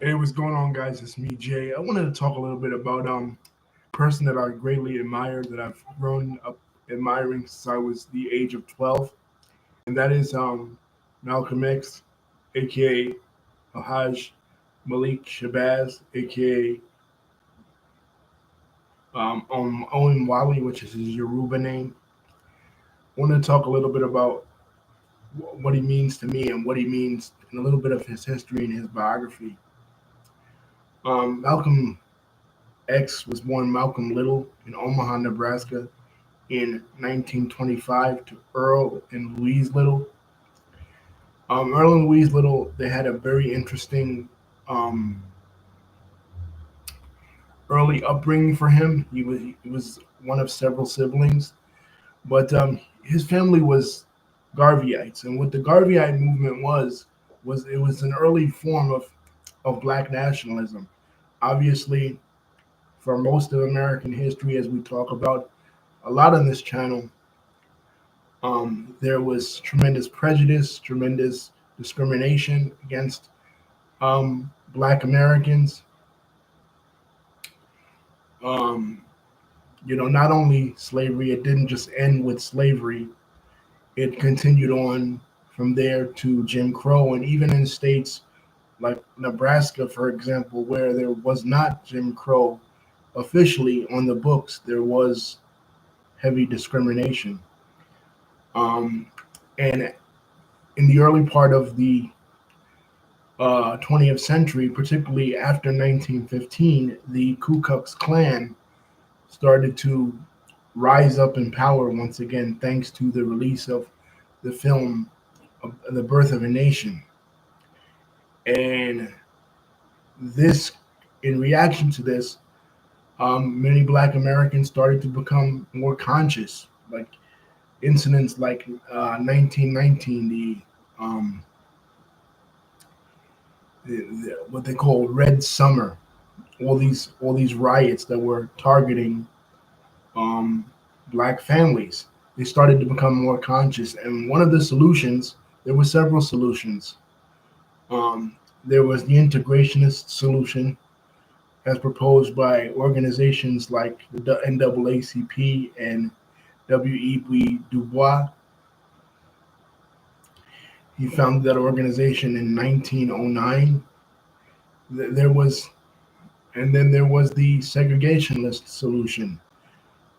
Hey, what's going on, guys? It's me, Jay. I wanted to talk a little bit about a person that I greatly admire, that I've grown up admiring since I was the age of 12, and that is Malcolm X, aka Alhaj Malik Shabazz, aka Owen Wally, which is his Yoruba name. I want to talk a little bit about what he means to me and what he means, and a little bit of his history and his biography. Malcolm X was born Malcolm Little in Omaha, Nebraska in 1925 to Earl and Louise Little. Earl and Louise Little, they had a very interesting um, early upbringing for him. He was one of several siblings, but his family was Garveyites, and what the Garveyite movement was it was an early form of black nationalism. Obviously, for most of American history, as we talk about a lot on this channel, there was tremendous prejudice, tremendous discrimination against Black Americans. Um, not only slavery, it didn't just end with slavery, it continued on from there to Jim Crow. And even in states like Nebraska, for example, where there was not Jim Crow officially on the books, there was heavy discrimination. Um, and in the early part of the 20th century, particularly after 1915, the Ku Klux Klan started to rise up in power once again, thanks to the release of the film The Birth of a Nation. And this, in reaction to this, many Black Americans started to become more conscious. Like incidents like 1919, what they call Red Summer, all these riots that were targeting um, Black families. They started to become more conscious, and one of the solutions, there were several solutions. There was the integrationist solution, as proposed by organizations like the NAACP and W.E.B. Du Bois. He founded that organization in 1909. There was, and then there was the segregationist solution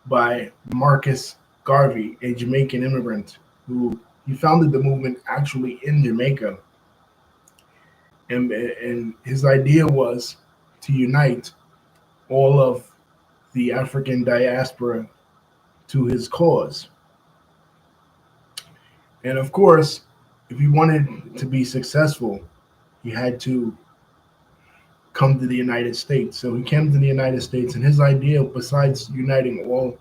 by Marcus Garvey, a Jamaican immigrant who he founded the movement actually in Jamaica. And his idea was to unite all of the African diaspora to his cause. And of course, if he wanted to be successful, he had to come to the United States. So he came to the United States, and his idea, besides uniting all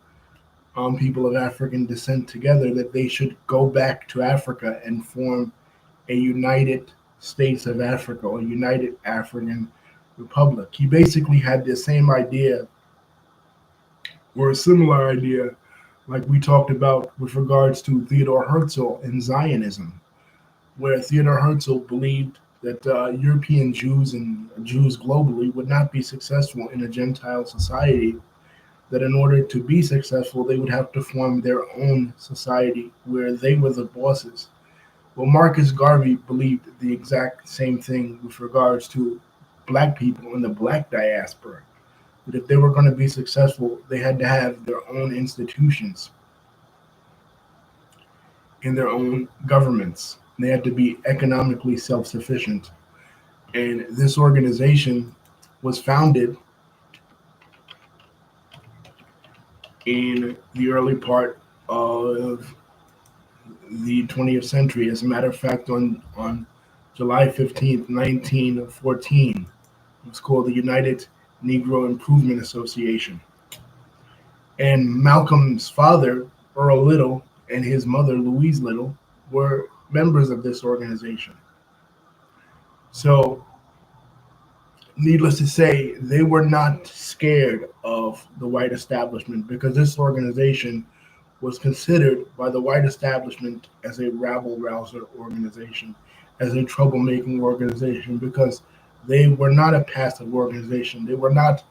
people of African descent together, that they should go back to Africa and form a United States of Africa or United African Republic. He basically had the same idea or a similar idea like we talked about with regards to Theodore Herzl and Zionism, where Theodore Herzl believed that European Jews and Jews globally would not be successful in a Gentile society, that in order to be successful, they would have to form their own society where they were the bosses. Well, Marcus Garvey believed the exact same thing with regards to Black people in the Black diaspora. That if they were going to be successful, they had to have their own institutions and their own governments. They had to be economically self sufficient. And this organization was founded in the early part of the 20th century. As a matter of fact, on July 15th, 1914, it was called the United Negro Improvement Association. And Malcolm's father, Earl Little, and his mother, Louise Little, were members of this organization. So, needless to say, they were not scared of the white establishment because this organization was considered by the white establishment as a rabble rouser organization, as a troublemaking organization, because They were not a passive organization. They were not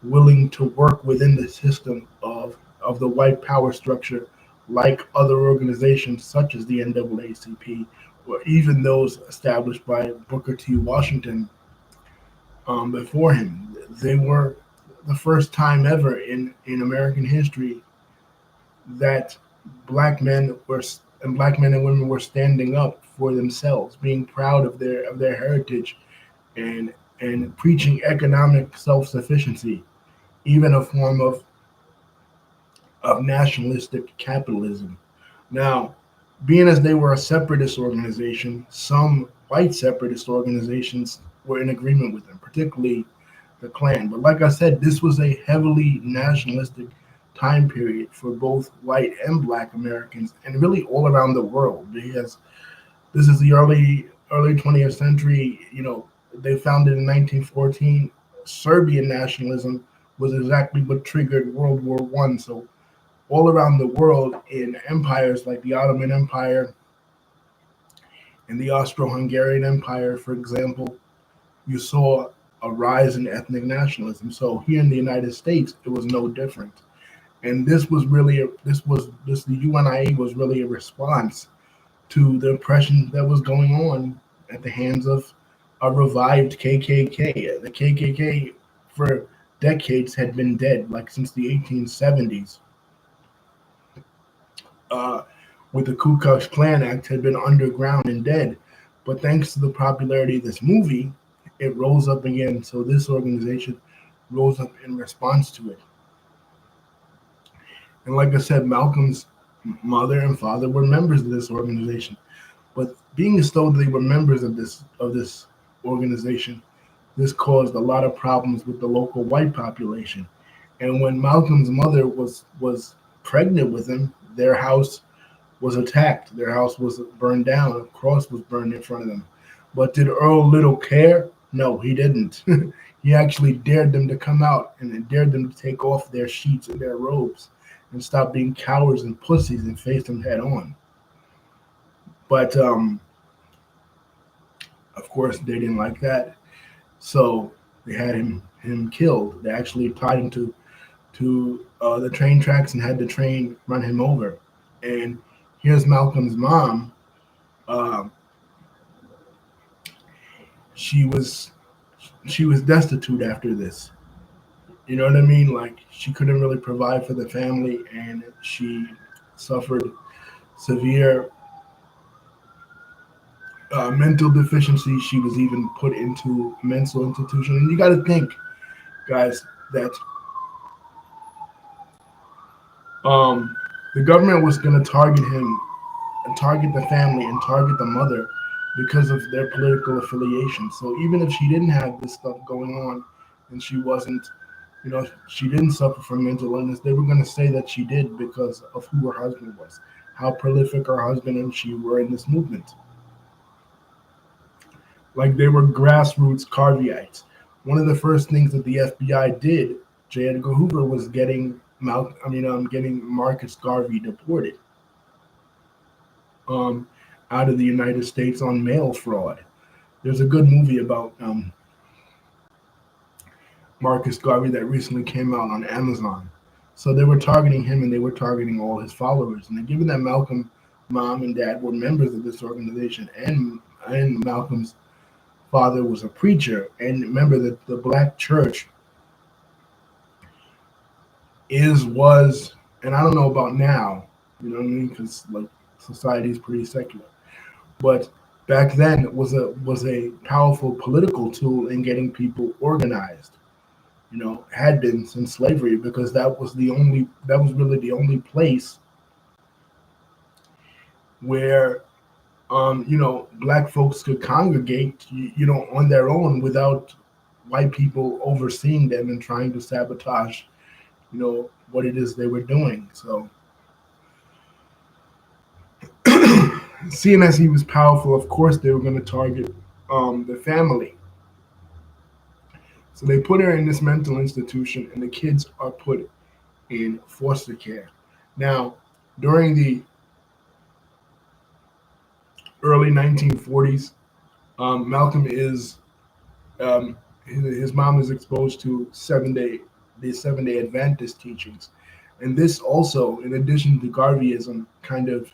willing to work within the system of the white power structure like other organizations such as the NAACP or even those established by Booker T. Washington before him. They were the first time ever in American history that black men were and black men and women were standing up for themselves, being proud of their heritage and preaching economic self-sufficiency, even a form of nationalistic capitalism. Now, being as they were a separatist organization, some white separatist organizations were in agreement with them, particularly the Klan. But like I said, this was a heavily nationalistic time period for both white and black Americans, and really all around the world. Because this is the early 20th century. You know, they founded in 1914. Serbian nationalism was exactly what triggered World War One. So all around the world, in empires like the Ottoman Empire and the Austro-Hungarian Empire, for example, you saw a rise in ethnic nationalism. So here in the United States, it was no different. And this was really the UNIA was really a response to the oppression that was going on at the hands of a revived KKK. The KKK for decades had been dead, like since the 1870s. Uh, with the Ku Klux Klan Act had been underground and dead. But thanks to the popularity of this movie, it rose up again. So this organization rose up in response to it. And like I said, Malcolm's mother and father were members of this organization. But being as though they were members of this organization, this caused a lot of problems with the local white population. And when Malcolm's mother was pregnant with him, their house was attacked. Their house was burned down. A cross was burned in front of them. But did Earl Little care? No, he didn't. He actually dared them to come out and dared them to take off their sheets and their robes and stop being cowards and pussies and face them head on. But of course, they didn't like that, so they had him killed. They actually tied him to the train tracks and had the train run him over. And here's Malcolm's mom. Uh, she was destitute after this. You know what I mean? Like she couldn't really provide for the family, and she suffered severe mental deficiency. She was even put into a mental institution. And you got to think, guys, that the government was going to target him and target the family and target the mother because of their political affiliation. So even if she didn't have this stuff going on and she wasn't, you know, she didn't suffer from mental illness, they were going to say that she did because of who her husband was, how prolific her husband and she were in this movement. Like they were grassroots Carveyites. One of the first things that the FBI did, J. Edgar Hoover, was getting Marcus Garvey deported um, out of the United States on mail fraud. There's a good movie about Marcus Garvey that recently came out on Amazon. So they were targeting him and they were targeting all his followers. And given that Malcolm, mom and dad were members of this organization, and Malcolm's father was a preacher, and remember that the black church was, and I don't know about now, you know what I mean, because like society is pretty secular, but back then it was a powerful political tool in getting people organized. You know, had been since slavery, because that was really the only place where black folks could congregate, on their own without white people overseeing them and trying to sabotage, what it is they were doing. So, seeing as he was powerful, of course they were going to target the family. So they put her in this mental institution, and the kids are put in foster care. Now, during the early 1940s, Malcolm is his mom is exposed to the 7 Day Adventist teachings, and this also, in addition to Garveyism, kind of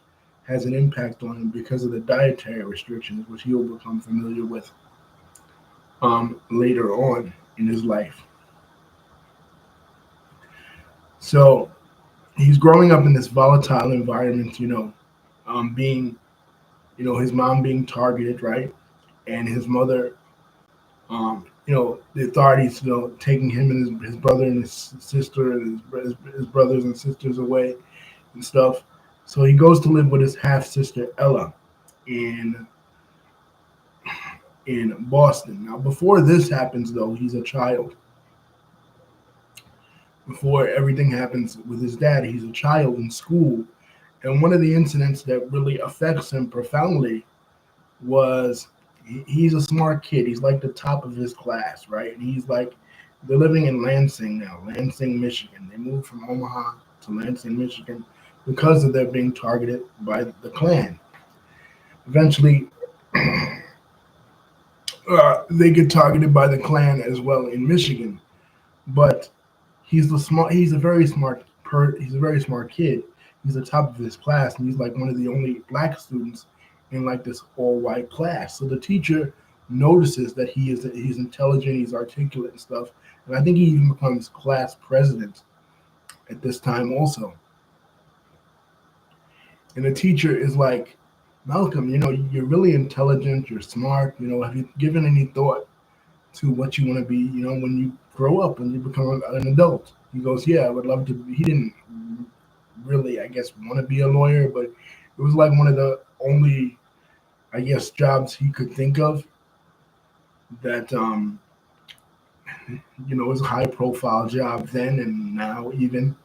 has an impact on him because of the dietary restrictions, which he will become familiar with later on in his life. So he's growing up in this volatile environment, being, his mom being targeted, right, and his mother, the authorities, taking him and his brother and his sister and his brothers and sisters away and stuff. So he goes to live with his half sister Ella in Boston. Now, before this happens, though, he's a child. Before everything happens with his dad, he's a child in school. And one of the incidents that really affects him profoundly was he's a smart kid. He's like the top of his class, right? And he's like, they're living in Lansing now, Lansing, Michigan. They moved from Omaha to Lansing, Michigan because of their being targeted by the Klan. Eventually, they get targeted by the Klan as well in Michigan. But he's a very he's a very smart kid. He's the top of his class, and he's like one of the only black students in like this all white class. So the teacher notices that he's intelligent, he's articulate and stuff. And I think he even becomes class president at this time also. And the teacher is like, Malcolm, you're really intelligent, you're smart, have you given any thought to what you want to be, when you grow up, when you become an adult? He goes, yeah, I would love to be. He didn't really, I guess, want to be a lawyer, but it was like one of the only, I guess, jobs he could think of that, was a high profile job then and now even.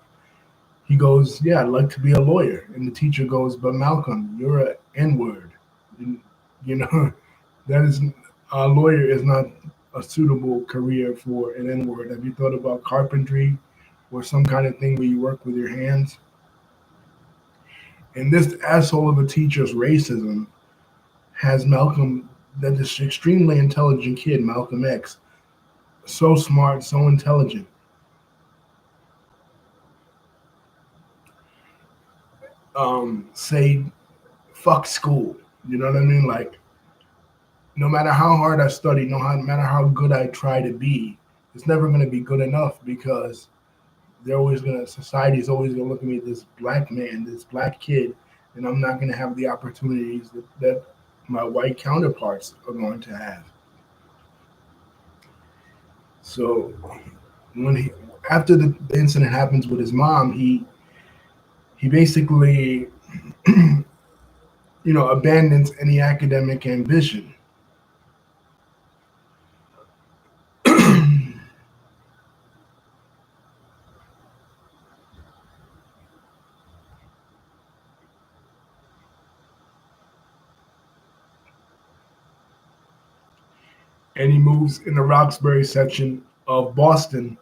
He goes, yeah, I'd like to be a lawyer. And the teacher goes, but Malcolm, you're an N-word. You know, that is, a lawyer is not a suitable career for an N-word. Have you thought about carpentry or some kind of thing where you work with your hands? And this asshole of a teacher's racism has Malcolm, that this extremely intelligent kid, Malcolm X, so smart, so intelligent, say, fuck school. You know what I mean? Like, no matter how hard I study, no matter how good I try to be, it's never going to be good enough because society is always going to look at me, this black man, this black kid, and I'm not going to have the opportunities that my white counterparts are going to have. So after the incident happens with his mom, he basically, abandons any academic ambition. And he moves in the Roxbury section of Boston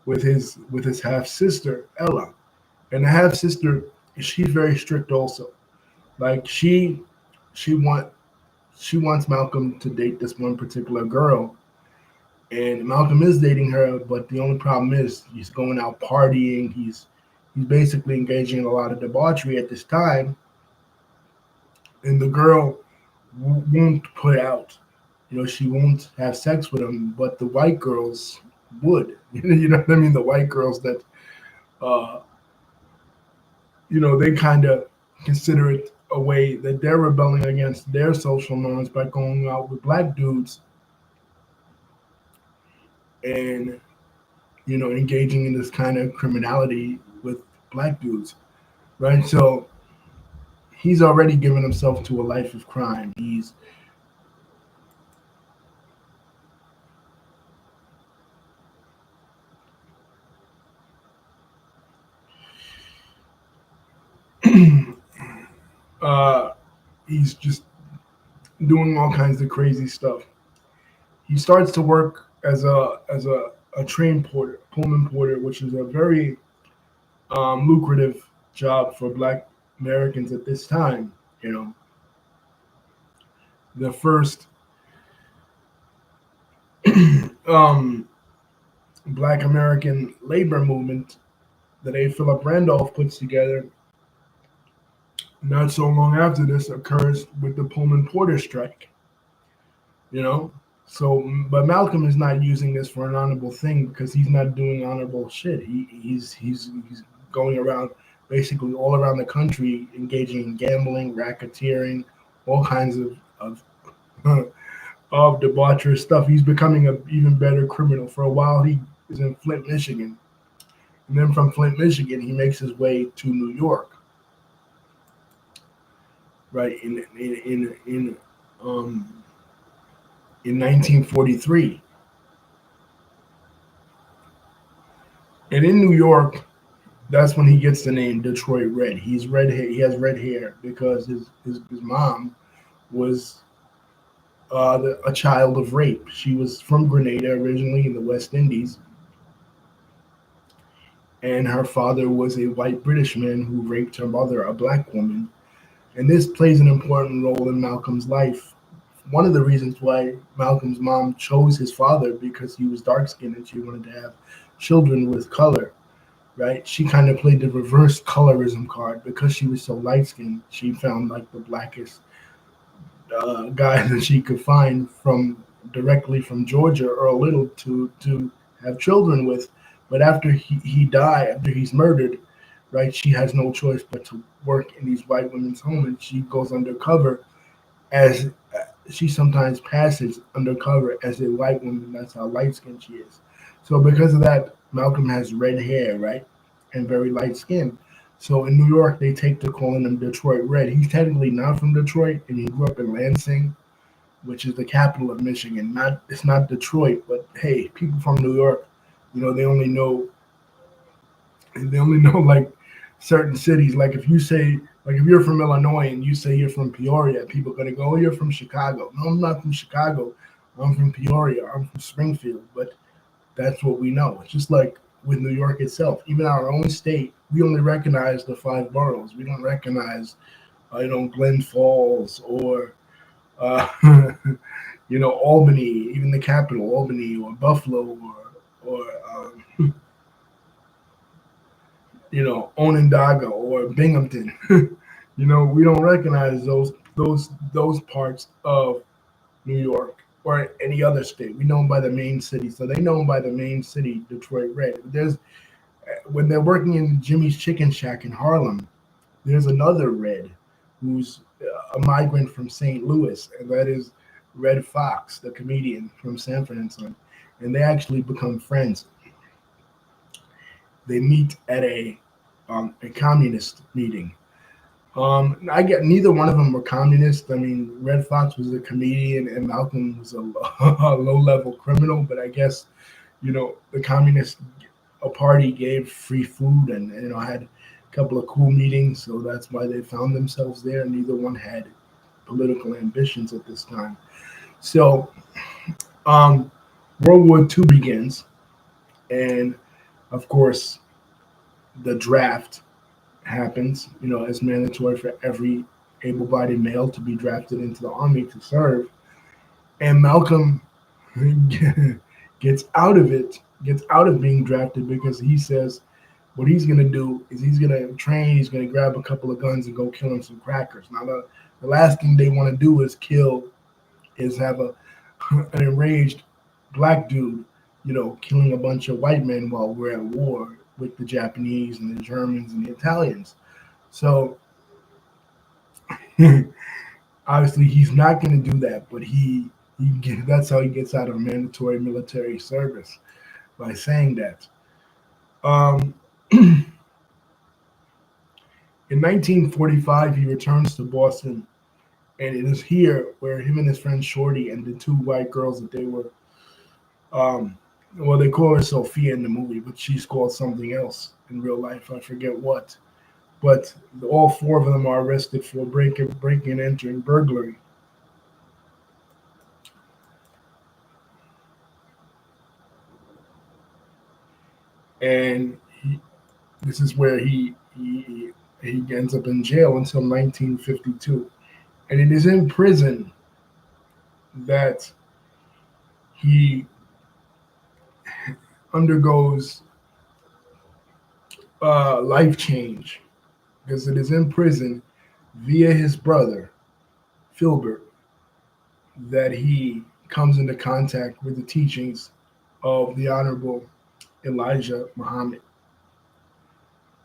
with his half sister Ella. And the half sister, she's very strict also. Like she want she wants Malcolm to date this one particular girl, and Malcolm is dating her, but the only problem is he's going out partying. He's basically engaging in a lot of debauchery at this time, and the girl won't put out. She won't have sex with him, but the white girls would. You know what I mean? The white girls that, uh, they kind of consider it a way that they're rebelling against their social norms by going out with black dudes and, engaging in this kind of criminality with black dudes, right? So he's already given himself to a life of crime. He's uh, he's just doing all kinds of crazy stuff. He starts to work as a train porter, Pullman porter, which is a very lucrative job for Black Americans at this time. You know, the first um, Black American labor movement that A. Philip Randolph puts together not so long after this occurs with the Pullman Porter strike. You know, so but Malcolm is not using this for an honorable thing because he's not doing honorable shit. He's going around basically all around the country engaging in gambling, racketeering, all kinds of of debaucherous stuff. He's becoming an even better criminal. For a while, he is in Flint, Michigan, and then from Flint, Michigan, he makes his way to New York, right? Um, in 1943, and in New York, that's when he gets the name Detroit Red. He's red hair. He has red hair because his mom was a child of rape. She was from Grenada originally in the West Indies, and her father was a white British man who raped her mother, a black woman. And this plays an important role in Malcolm's life. One of the reasons why Malcolm's mom chose his father because he was dark skinned and she wanted to have children with color, right? She kind of played the reverse colorism card because she was so light skinned. She found like the blackest guy that she could find from directly from Georgia, Earl Little, to have children with. But after he died, after he's murdered, right, she has no choice but to work in these white women's home, and she goes undercover as she sometimes passes undercover as a white woman. That's how light skinned she is. So because of that, Malcolm has red hair, right, and very light skin. So in New York, they take to calling him Detroit Red. He's technically not from Detroit, and he grew up in Lansing, which is the capital of Michigan. Not it's not Detroit, but hey, people from New York, they only know like certain cities. Like if you say like if you're from Illinois and you say you're from Peoria, people are gonna go, "Oh, you're from Chicago." No, I'm not from Chicago. I'm from Peoria. I'm from Springfield. But that's what we know. It's just like with New York itself. Even our own state, we only recognize the five boroughs. We don't recognize, Glen Falls or, uh, Albany, even the capital, Albany or Buffalo or Onondaga or Binghamton. We don't recognize those parts of New York or any other state. We know them by the main city, so they know them by the main city, Detroit Red. There's when they're working in Jimmy's Chicken Shack in Harlem. There's another Red who's a migrant from St. Louis, and that is Red Fox, the comedian from Sanford and Son, and they actually become friends. They meet at a communist meeting. I get neither one of them were communists. I mean, Red Fox was a comedian and Malcolm was a a low-level criminal. But I guess the communist a party gave free food and had a couple of cool meetings, so that's why they found themselves there. Neither one had political ambitions at this time. So um, World War II begins, and of course the draft happens, as mandatory for every able-bodied male to be drafted into the army to serve. And Malcolm gets out of it, gets out of being drafted because he says what he's going to do is he's going to train, he's going to grab a couple of guns and go kill him some crackers. Now, the last thing they want to do is have an enraged black dude, killing a bunch of white men while we're at war with the Japanese and the Germans and the Italians. So obviously he's not going to do that, but that's how he gets out of mandatory military service by saying that. Um, in 1945, he returns to Boston, and it is here where him and his friend Shorty and the two white girls that they were, they call her Sophia in the movie, but she's called something else in real life. I forget what. But all four of them are arrested for breaking and entering burglary. And this is where he ends up in jail until 1952. And it is in prison that he undergoes life change because it is in prison via his brother Filbert that he comes into contact with the teachings of the Honorable Elijah Muhammad.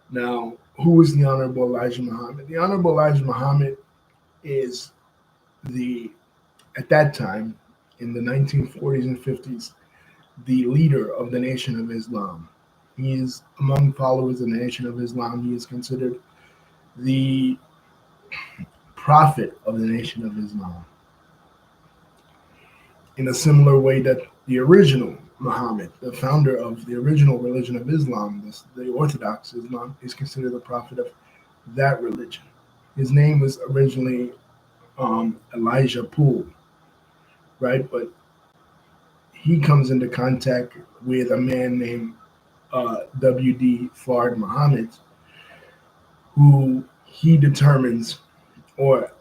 Now, who is the Honorable Elijah Muhammad? The Honorable Elijah Muhammad is the, at that time, in the 1940s and 50s, the leader of the Nation of Islam. He is among followers of the Nation of Islam. He is considered the prophet of the Nation of Islam. In a similar way that the original Muhammad, the founder of the original religion of Islam, the Orthodox Islam, is considered the prophet of that religion. His name was originally Elijah Poole, right? But he comes into contact with a man named W.D. Fard Muhammad, who he determines, or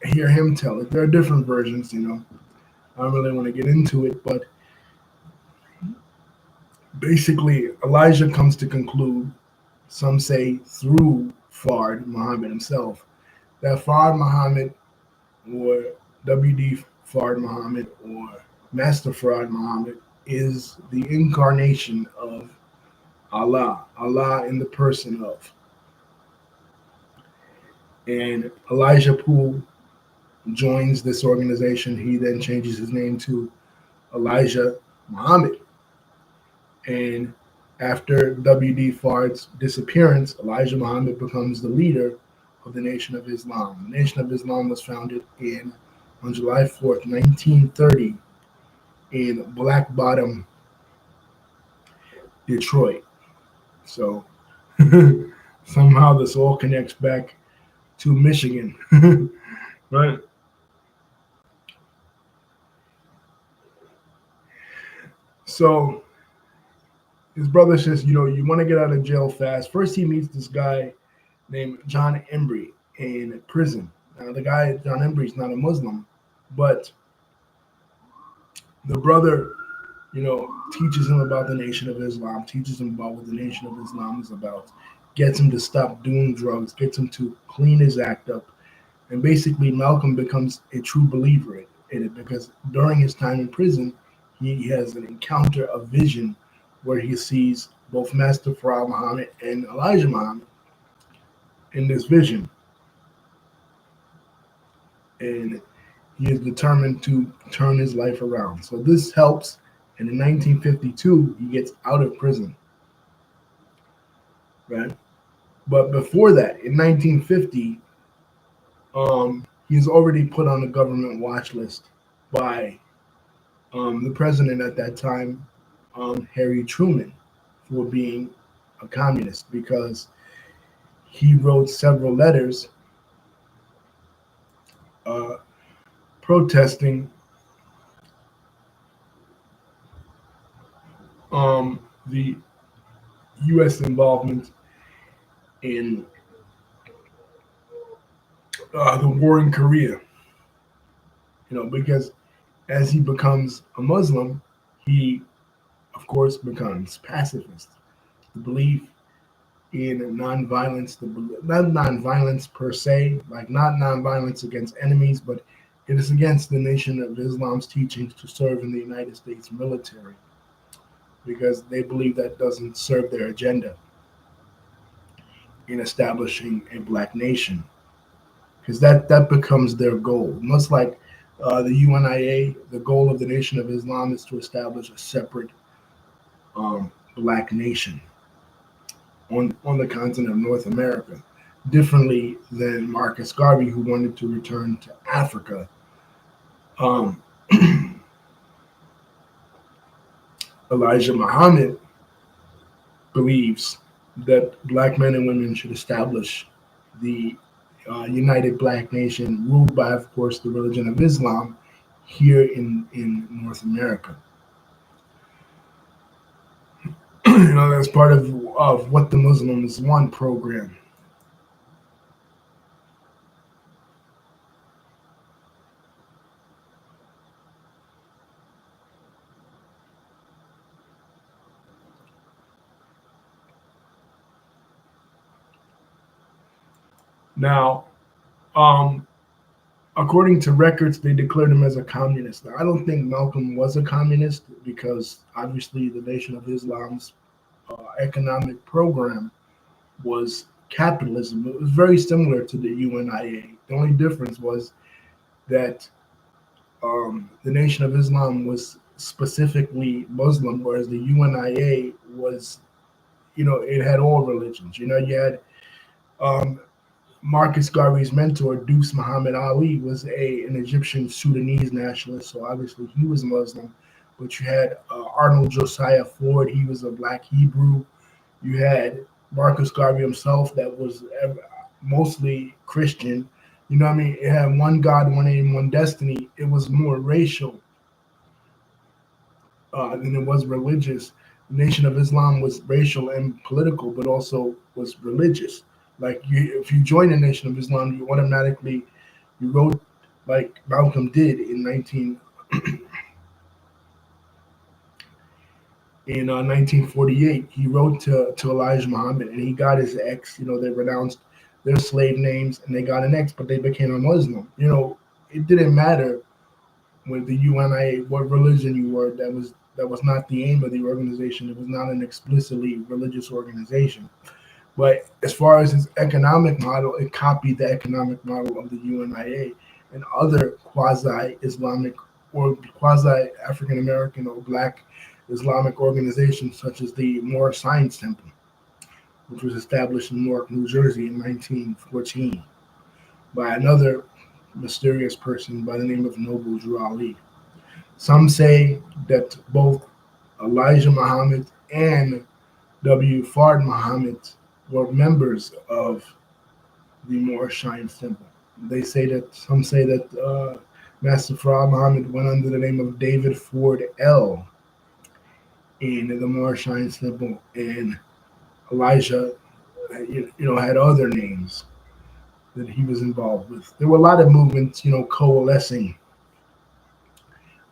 hear him tell it. There are different versions, you know. I don't really want to get into it, but basically, Elijah comes to conclude, some say through Fard Muhammad himself, that Fard Muhammad, or W.D. Fard Muhammad, or Master Fard Muhammad, is the incarnation of Allah, Allah in the person of. And Elijah Poole joins this organization. He then changes his name to Elijah Muhammad. And after W.D. Fard's disappearance, Elijah Muhammad becomes the leader of the Nation of Islam. The Nation of Islam was founded on July 4th, 1930, in Black Bottom, Detroit. So somehow this all connects back to Michigan, right? So his brother says, you know, you want to get out of jail fast. First, he meets this guy named John Embry in prison. Now, the guy, John Embry, is not a Muslim, but the brother, you know, teaches him about the Nation of Islam, teaches him about what the Nation of Islam is about, gets him to stop doing drugs, gets him to clean his act up. And basically, Malcolm becomes a true believer in it because during his time in prison, he has an encounter, a vision, where he sees both Master Farah Muhammad and Elijah Muhammad in this vision. And he is determined to turn his life around. So this helps. And in 1952, he gets out of prison, right? But before that, in 1950, he's already put on the government watch list by the president at that time, Harry Truman, for being a communist because he wrote several letters uh, protesting the U.S. involvement in the war in Korea. You know, because as he becomes a Muslim, he, of course, becomes pacifist. The belief in nonviolence, not nonviolence per se, like not nonviolence against enemies, but it is against the Nation of Islam's teachings to serve in the United States military because they believe that doesn't serve their agenda in establishing a black nation because that becomes their goal. Much like the UNIA, the goal of the Nation of Islam is to establish a separate black nation on the continent of North America, differently than Marcus Garvey, who wanted to return to Africa. Elijah Muhammad believes that black men and women should establish the united black nation ruled by, of course, the religion of Islam here in North America. You know, that's part of what the Muslims want program. Now, um, according to records, they declared him as a communist. Now, I don't think Malcolm was a communist because obviously the Nation of Islam's economic program was capitalism. It was very similar to the UNIA. The only difference was that the Nation of Islam was specifically Muslim, whereas the UNIA was, it had all religions. You had um, Marcus Garvey's mentor, Deuce Muhammad Ali, was an Egyptian Sudanese nationalist, so obviously he was Muslim. But you had Arnold Josiah Ford, he was a black Hebrew. You had Marcus Garvey himself, that was mostly Christian. You know what I mean? It had one God, one aim, one destiny. It was more racial than it was religious. The Nation of Islam was racial and political, but also was religious. Like if you join the Nation of Islam, you automatically you wrote like Malcolm did in 1948. He wrote to Elijah Muhammad, and he got his ex. They renounced their slave names and they got an ex, but they became a Muslim. It didn't matter with the UNIA what religion you were. That was not the aim of the organization. It was not an explicitly religious organization. But as far as its economic model, it copied the economic model of the UNIA and other quasi-Islamic or quasi-African American or Black Islamic organizations, such as the Moorish Science Temple, which was established in Newark, New Jersey in 1914 by another mysterious person by the name of Noble Drew Ali. Some say that both Elijah Muhammad and W. Fard Muhammad were members of the Moorish Science Temple. Some say that Master Fard Muhammad went under the name of David Ford L. in the Moorish Science Temple, and Elijah, had other names that he was involved with. There were a lot of movements, coalescing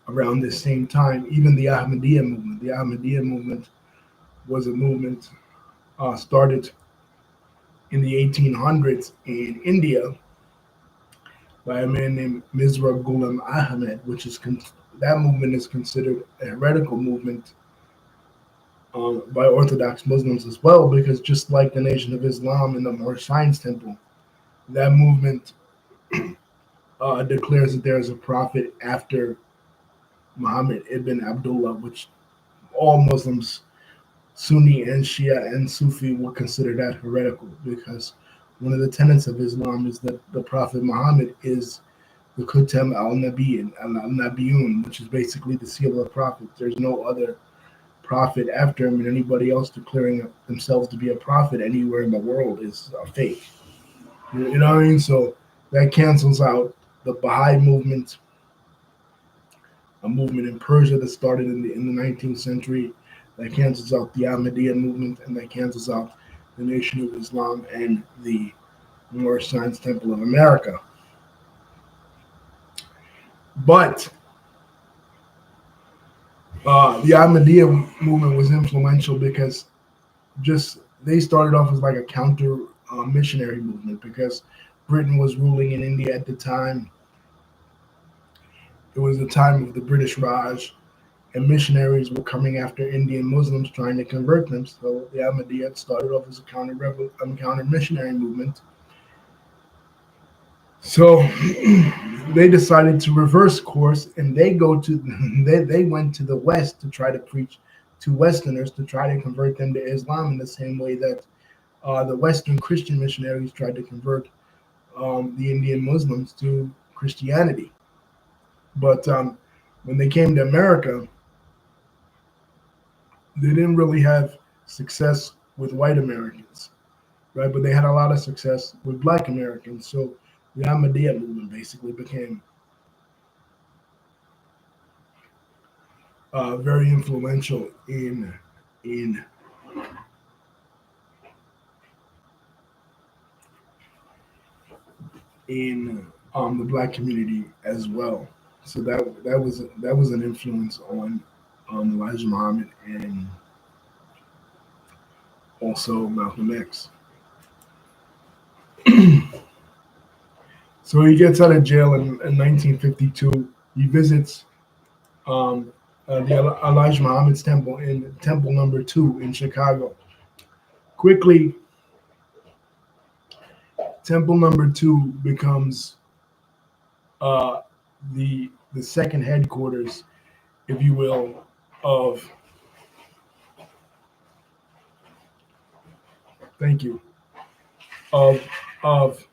around this same time. Even the Ahmadiyya movement. The Ahmadiyya movement was a movement started in the 1800s in India by a man named Mirza Ghulam Ahmad, that movement is considered a heretical movement by Orthodox Muslims as well, because just like the Nation of Islam and the Moorish Science Temple, that movement declares that there is a prophet after Muhammad ibn Abdullah, which all Muslims, Sunni and Shia and Sufi, will consider that heretical, because one of the tenets of Islam is that the Prophet Muhammad is the Khutam al-Nabiyyin, al-Nabiyun, which is basically the seal of the prophet. There's no other prophet after him, and anybody else declaring themselves to be a prophet anywhere in the world is a fake. You know what I mean? So that cancels out the Baha'i movement, a movement in Persia that started in the 19th century. That cancels out the Ahmadiyya movement, and that cancels out the Nation of Islam and the Moorish Science Temple of America. But the Ahmadiyya movement was influential because they started off as like a counter missionary movement, because Britain was ruling in India at the time. It was the time of the British Raj, and missionaries were coming after Indian Muslims trying to convert them. So the Ahmadiyya started off as a counter missionary movement. So they decided to reverse course, and they went to the West to try to preach to Westerners, to try to convert them to Islam in the same way that the Western Christian missionaries tried to convert the Indian Muslims to Christianity. But when they came to America, they didn't really have success with white Americans, right? But they had a lot of success with Black Americans. So the Ahmadiyya movement basically became very influential in the Black community as well. So that was an influence on Elijah Muhammad and also Malcolm X. So he gets out of jail in 1952. He visits the Elijah Muhammad's temple in Temple Number 2 in Chicago. Quickly, Temple Number 2 becomes uh, the second headquarters, if you will, of thank you of of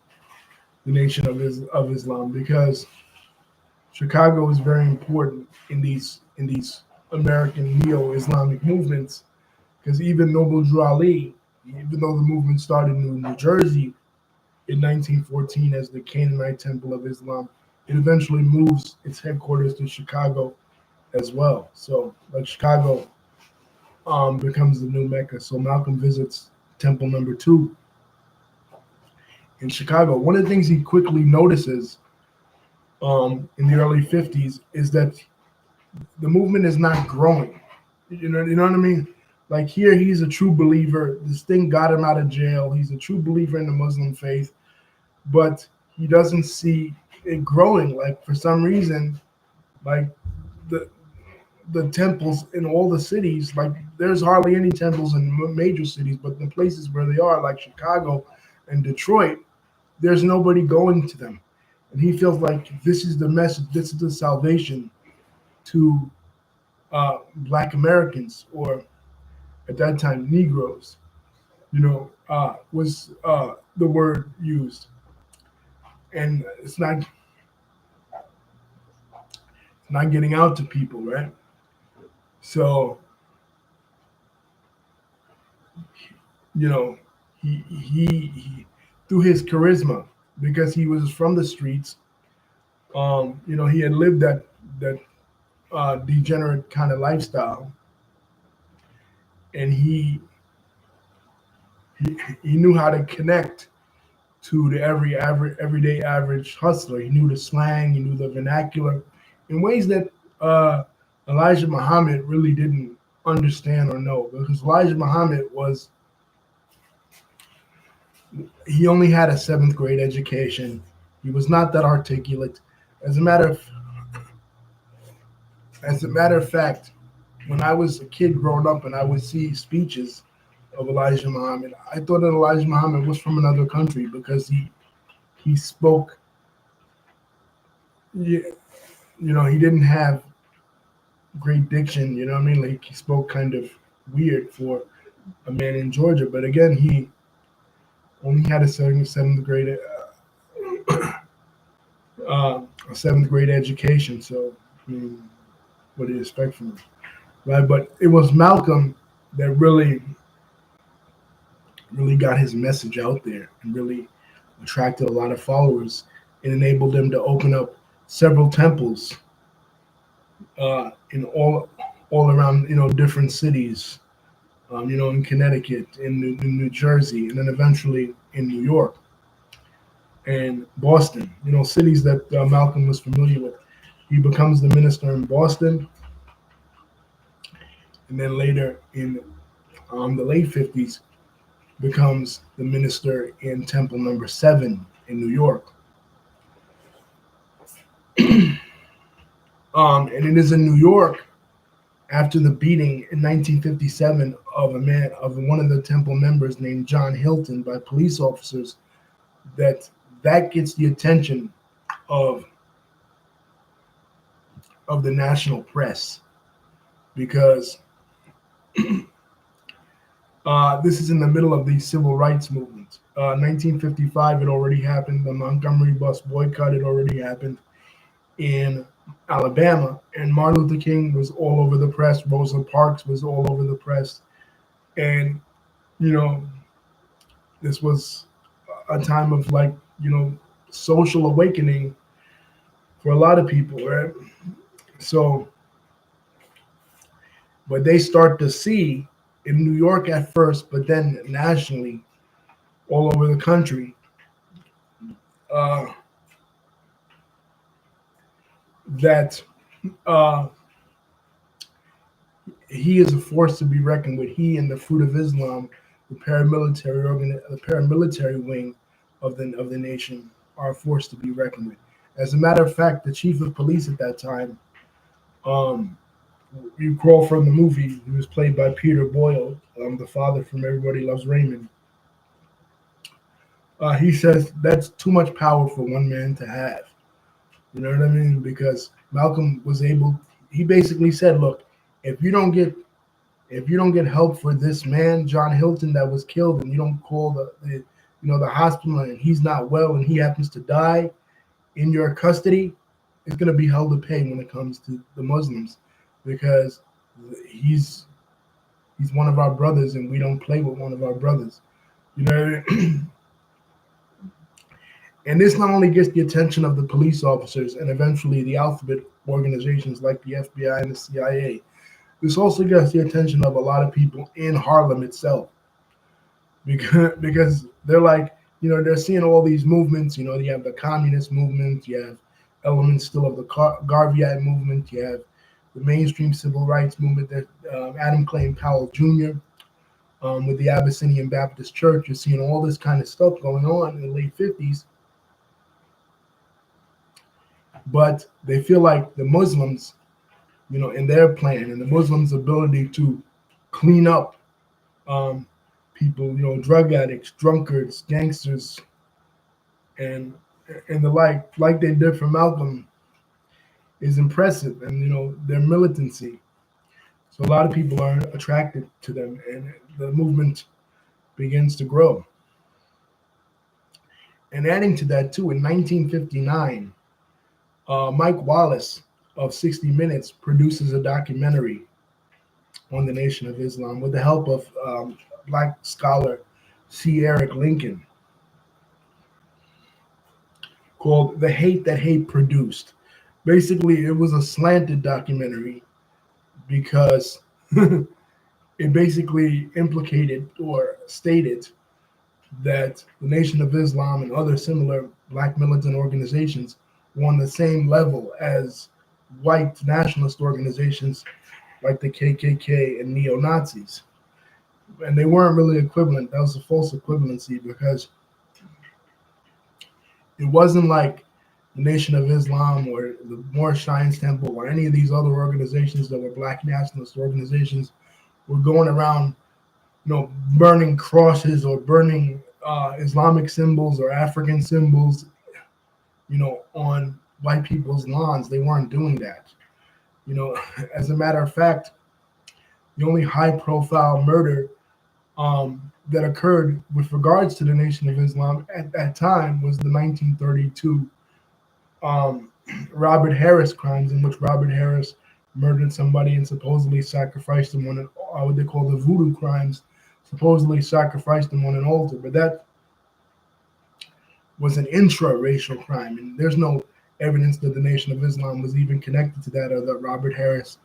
the Nation of Islam, because Chicago is very important in these American neo-Islamic movements. Because even Noble Drew Ali, even though the movement started in New Jersey in 1914 as the Canaanite Temple of Islam, it eventually moves its headquarters to Chicago as well. So, like Chicago becomes the new Mecca. So Malcolm visits Temple Number 2 in Chicago. One of the things he quickly notices in the early 50s is that the movement is not growing. You know what I mean? Like here, he's a true believer. This thing got him out of jail. He's a true believer in the Muslim faith, but he doesn't see it growing. Like for some reason, like the the temples in all the cities, like there's hardly any temples in major cities, but the places where they are, like Chicago and Detroit, there's nobody going to them. And he feels like this is the message, this is the salvation to Black Americans, or at that time, Negroes, was the word used. And it's not getting out to people, right? So, you know, he through his charisma, because he was from the streets, he had lived that degenerate kind of lifestyle, and he knew how to connect to the everyday average hustler. He knew the slang, he knew the vernacular in ways that Elijah Muhammad really didn't understand or know, because Elijah Muhammad he only had a seventh grade education. He was not that articulate. As a matter of fact, when I was a kid growing up and I would see speeches of Elijah Muhammad, I thought that Elijah Muhammad was from another country, because he spoke, he didn't have great diction, you know what I mean? Like he spoke kind of weird for a man in Georgia. But again, he only had a seventh grade education. So I mean, what do you expect from him, right? But it was Malcolm that really got his message out there and really attracted a lot of followers and enabled them to open up several temples in all around, different cities, in Connecticut, in New Jersey, and then eventually in New York and Boston, cities that Malcolm was familiar with. He becomes the minister in Boston, and then later in the late 50s becomes the minister in Temple Number 7 in New York. And it is in New York, after the beating in 1957 of one of the temple members named John Hilton by police officers, that gets the attention of the national press, because this is in the middle of the civil rights movement. 1955 had already happened. The Montgomery bus boycott had already happened in Alabama, and Martin Luther King was all over the press. Rosa Parks was all over the press, and this was a time of social awakening for a lot of people, right? So, but they start to see in New York at first, but then nationally, all over the country, that he is a force to be reckoned with. He and the Fruit of Islam, the paramilitary wing of the nation, are a force to be reckoned with. As a matter of fact, the chief of police at that time, um, you recall from the movie, he was played by Peter Boyle, the father from Everybody Loves Raymond. He says that's too much power for one man to have. You know what I mean? Because Malcolm was able. He basically said, "Look, if you don't get help for this man, John Hilton, that was killed, and you don't call the hospital, and he's not well, and he happens to die in your custody, it's going to be hell to pay when it comes to the Muslims, because he's one of our brothers, and we don't play with one of our brothers." You know. And this not only gets the attention of the police officers and eventually the alphabet organizations like the FBI and the CIA, this also gets the attention of a lot of people in Harlem itself, because they're like, they're seeing all these movements. You have the communist movement, you have elements still of the Garveyite movement, you have the mainstream civil rights movement that Adam Clayton Powell Jr. With the Abyssinian Baptist Church. You're seeing all this kind of stuff going on in the late 50s. But they feel like the Muslims, in their plan, and the Muslims' ability to clean up people, drug addicts, drunkards, gangsters, and the like they did for Malcolm, is impressive, and their militancy. So a lot of people are attracted to them, and the movement begins to grow. And adding to that too, in 1959. Mike Wallace of 60 Minutes produces a documentary on the Nation of Islam with the help of Black scholar C. Eric Lincoln, called The Hate That Hate Produced. Basically, it was a slanted documentary because it basically implicated or stated that the Nation of Islam and other similar Black militant organizations were on the same level as white nationalist organizations like the KKK and neo-Nazis. And they weren't really equivalent. That was a false equivalency, because it wasn't like the Nation of Islam or the Moorish Science Temple or any of these other organizations that were Black nationalist organizations were going around, burning crosses or burning Islamic symbols or African symbols, on white people's lawns. They weren't doing that. As a matter of fact, the only high-profile murder that occurred with regards to the Nation of Islam at that time was the 1932 Robert Harris crimes, in which Robert Harris murdered somebody and supposedly sacrificed them on what they call the voodoo crimes, supposedly sacrificed them on an altar. But that was an intra-racial crime, and there's no evidence that the Nation of Islam was even connected to that, or that Robert Harris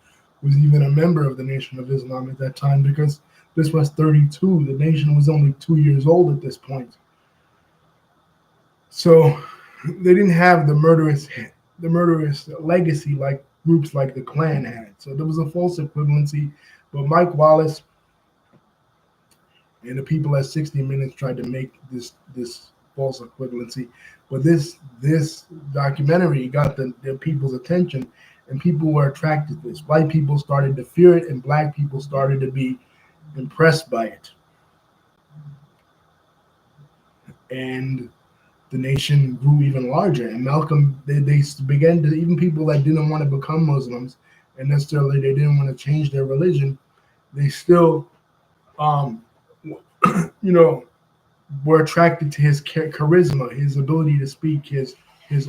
was even a member of the Nation of Islam at that time, because this was 32. The nation was only 2 years old at this point. So they didn't have the murderous legacy like groups like the Klan had. So there was a false equivalency. But Mike Wallace and the people at 60 Minutes tried to make this false equivalency. But this documentary got the people's attention, and people were attracted to this. White people started to fear it, and Black people started to be impressed by it. And the nation grew even larger. And Malcolm, they began to, even people that didn't want to become Muslims, and necessarily they didn't want to change their religion, they still, were attracted to his charisma, his ability to speak, his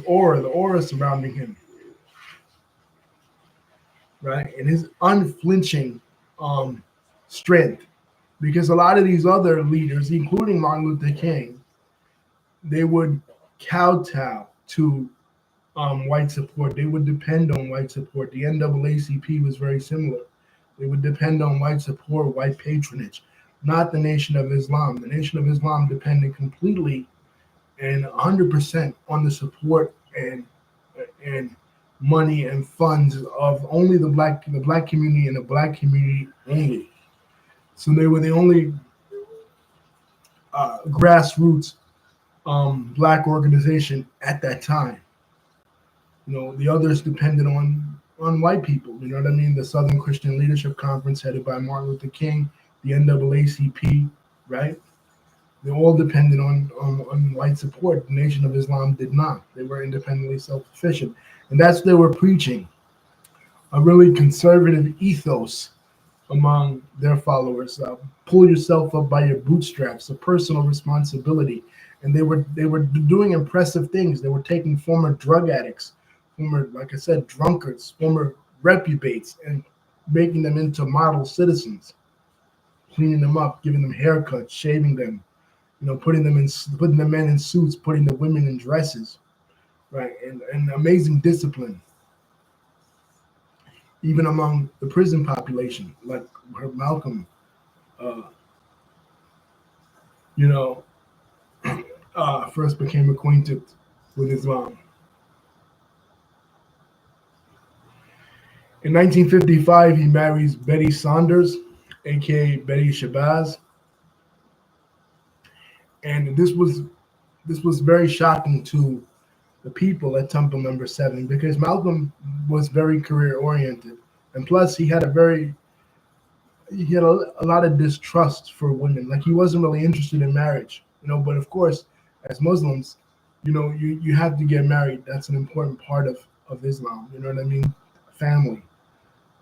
aura, the aura surrounding him, right? And his unflinching strength. Because a lot of these other leaders, including Martin Luther King, they would kowtow to white support. They would depend on white support. The NAACP was very similar. They would depend on white support, white patronage, not the Nation of Islam. The Nation of Islam depended completely and 100% on the support and money and funds of only the black community, and the Black community only. So they were the only grassroots black organization at that time. The others depended on white people. You know what I mean? The Southern Christian Leadership Conference, headed by Martin Luther King, the NAACP, right? They all depended on white support. The Nation of Islam did not. They were independently self-sufficient. And that's what they were preaching, a really conservative ethos among their followers. Pull yourself up by your bootstraps, a personal responsibility. And they were doing impressive things. They were taking former drug addicts, former, like I said, drunkards, former reprobates, and making them into model citizens, cleaning them up, giving them haircuts, shaving them, putting the men in suits, putting the women in dresses, right? And amazing discipline, even among the prison population, like Malcolm, you know, first became acquainted with Islam. In 1955, he marries Betty Saunders, aka Betty Shabazz, and this was very shocking to the people at Temple Number 7 because Malcolm was very career oriented, and plus he had a lot of distrust for women. Like he wasn't really interested in marriage, But of course, as Muslims, you have to get married. That's an important part of Islam. You know what I mean? Family.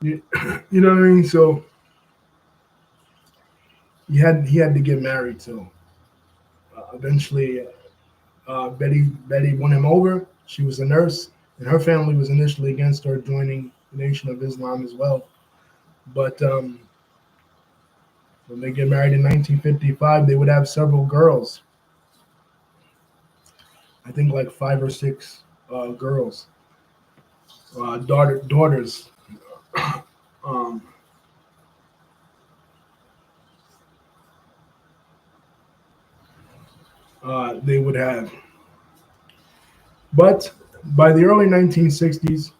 You know what I mean? So he had to get married. So eventually, Betty won him over. She was a nurse, and her family was initially against her joining the Nation of Islam as well. But when they get married in 1955, they would have several girls. I think like 5 or 6 girls, daughters. They would have. But by the early 1960s,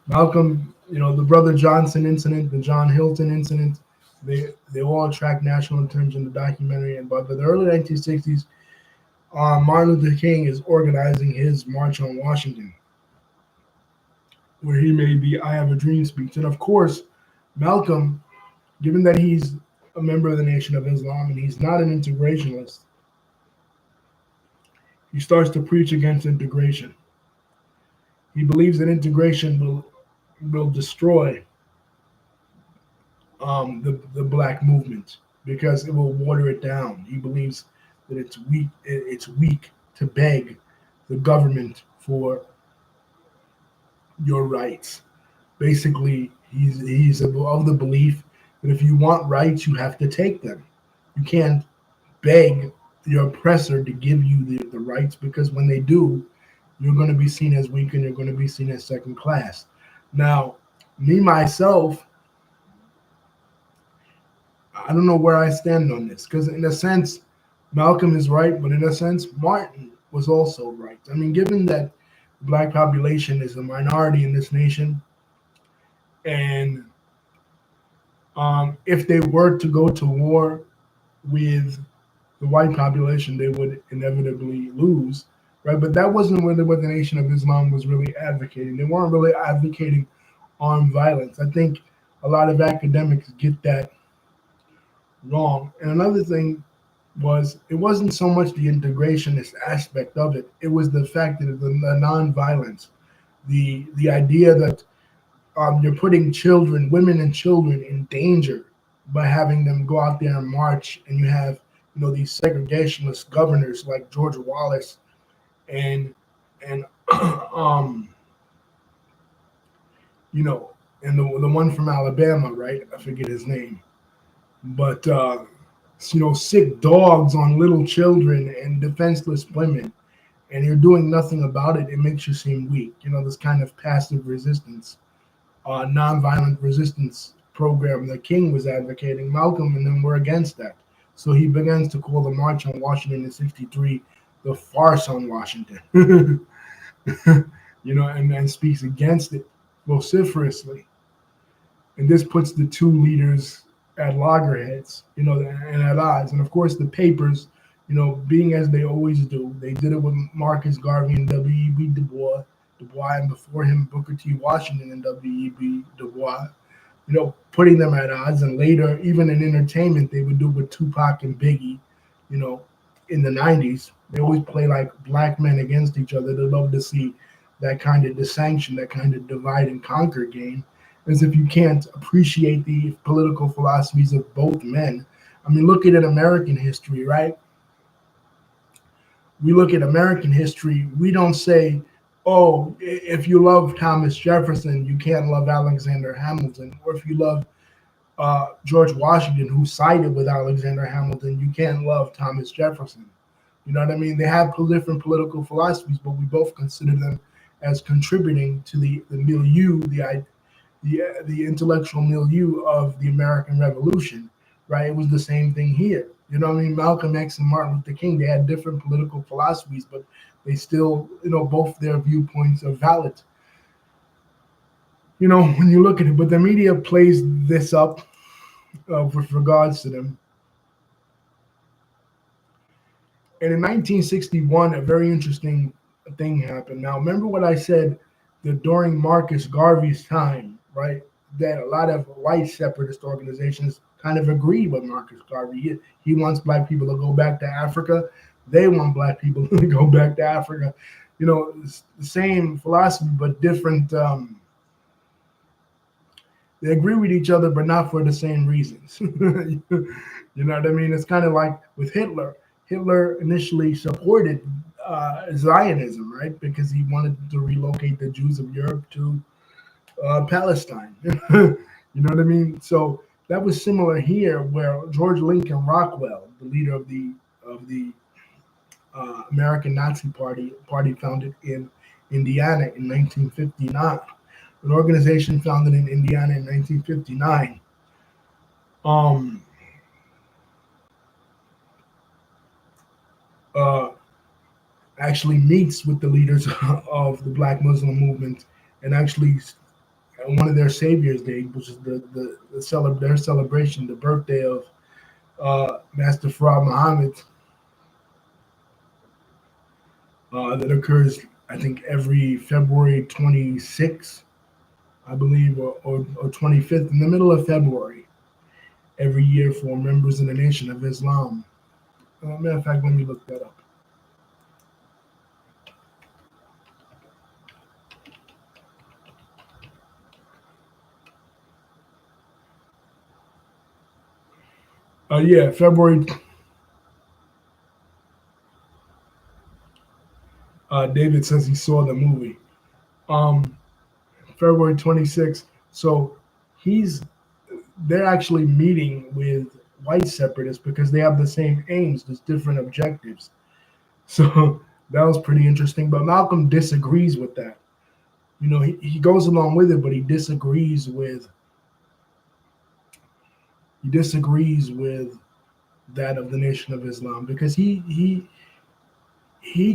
Malcolm, the Brother Johnson incident, the John Hilton incident, they all attract national attention in the documentary. And by the early 1960s, Martin Luther King is organizing his March on Washington, where he made the I Have a Dream speech. And of course, Malcolm, given that he's a member of the Nation of Islam and he's not an integrationist, he starts to preach against integration. He believes that integration will destroy the black movement because it will water it down. He believes that it's weak. It's weak to beg the government for your rights. Basically, he's of the belief that if you want rights, you have to take them. You can't beg your oppressor to give you the rights, because when they do, you're going to be seen as weak and you're going to be seen as second class. Now, me, myself, I don't know where I stand on this, because in a sense, Malcolm is right, but in a sense, Martin was also right. I mean, given that the black population is a minority in this nation, and if they were to go to war with the white population, they would inevitably lose, right? But that wasn't really what the Nation of Islam was really advocating. They weren't really advocating armed violence. I think a lot of academics get that wrong. And another thing was, it wasn't so much the integrationist aspect of it. It was the fact that the nonviolence, the idea that you're putting children, women and children, in danger by having them go out there and march, and you have these segregationist governors like George Wallace and and the one from Alabama, right? I forget his name, but sick dogs on little children and defenseless women, and you're doing nothing about it. It makes you seem weak. This kind of passive resistance, nonviolent resistance program that King was advocating. Malcolm and them were against that. So he begins to call the March on Washington in '63 the farce on Washington, and speaks against it vociferously. And this puts the two leaders at loggerheads, and at odds. And of course, the papers being as they always do. They did it with Marcus Garvey and W.E.B. Du Bois, and before him, Booker T. Washington and W.E.B. Du Bois, putting them at odds. And later, even in entertainment, they would do it with Tupac and Biggie, you know, in the 90s. They always play like black men against each other. They love to see that kind of dissension, that kind of divide and conquer game, as if you can't appreciate the political philosophies of both men. I mean, look at American history, right? We look at American history, we don't say, oh, if you love Thomas Jefferson, you can't love Alexander Hamilton. Or if you love George Washington, who sided with Alexander Hamilton, you can't love Thomas Jefferson. You know what I mean? They have different political philosophies, but we both consider them as contributing to the milieu, the intellectual milieu of the American Revolution, right? It was the same thing here. You know what I mean? Malcolm X and Martin Luther King, they had different political philosophies, but they still, both their viewpoints are valid. When you look at it, but the media plays this up with regards to them. And in 1961, a very interesting thing happened. Now, remember what I said that during Marcus Garvey's time, right, that a lot of white separatist organizations kind of agree with Marcus Garvey. He wants black people to go back to Africa. They want black people to go back to Africa. It's the same philosophy, but different. They agree with each other, but not for the same reasons. You know what I mean? It's kind of like with Hitler. Hitler initially supported Zionism, right? Because he wanted to relocate the Jews of Europe to Palestine. You know what I mean? So that was similar here, where George Lincoln Rockwell, the leader of the American Nazi Party founded in Indiana in 1959, an organization founded in Indiana in 1959. Actually meets with the leaders of the Black Muslim movement, and actually one of their Savior's Day, which is their celebration, the birthday of Master Farad Muhammad, that occurs, I think, every February 26th, I believe, or 25th, in the middle of February, every year for members of the Nation of Islam. Matter of fact, let me look that up. Yeah, February. David says he saw the movie. February 26th. So they're actually meeting with white separatists because they have the same aims, just different objectives. So that was pretty interesting. But Malcolm disagrees with that. He goes along with it, but he disagrees with that of the Nation of Islam, because he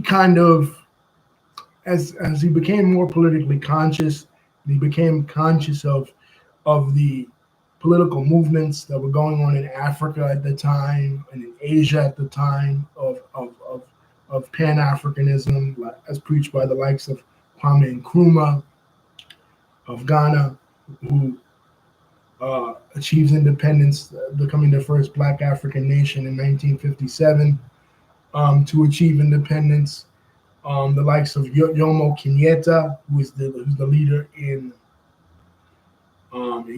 kind of, as he became more politically conscious, he became conscious of the political movements that were going on in Africa at the time and in Asia at the time of Pan-Africanism, as preached by the likes of Kwame Nkrumah of Ghana, who achieves independence, becoming the first Black African nation in 1957. To achieve independence, the likes of Jomo Kenyatta, who's the leader in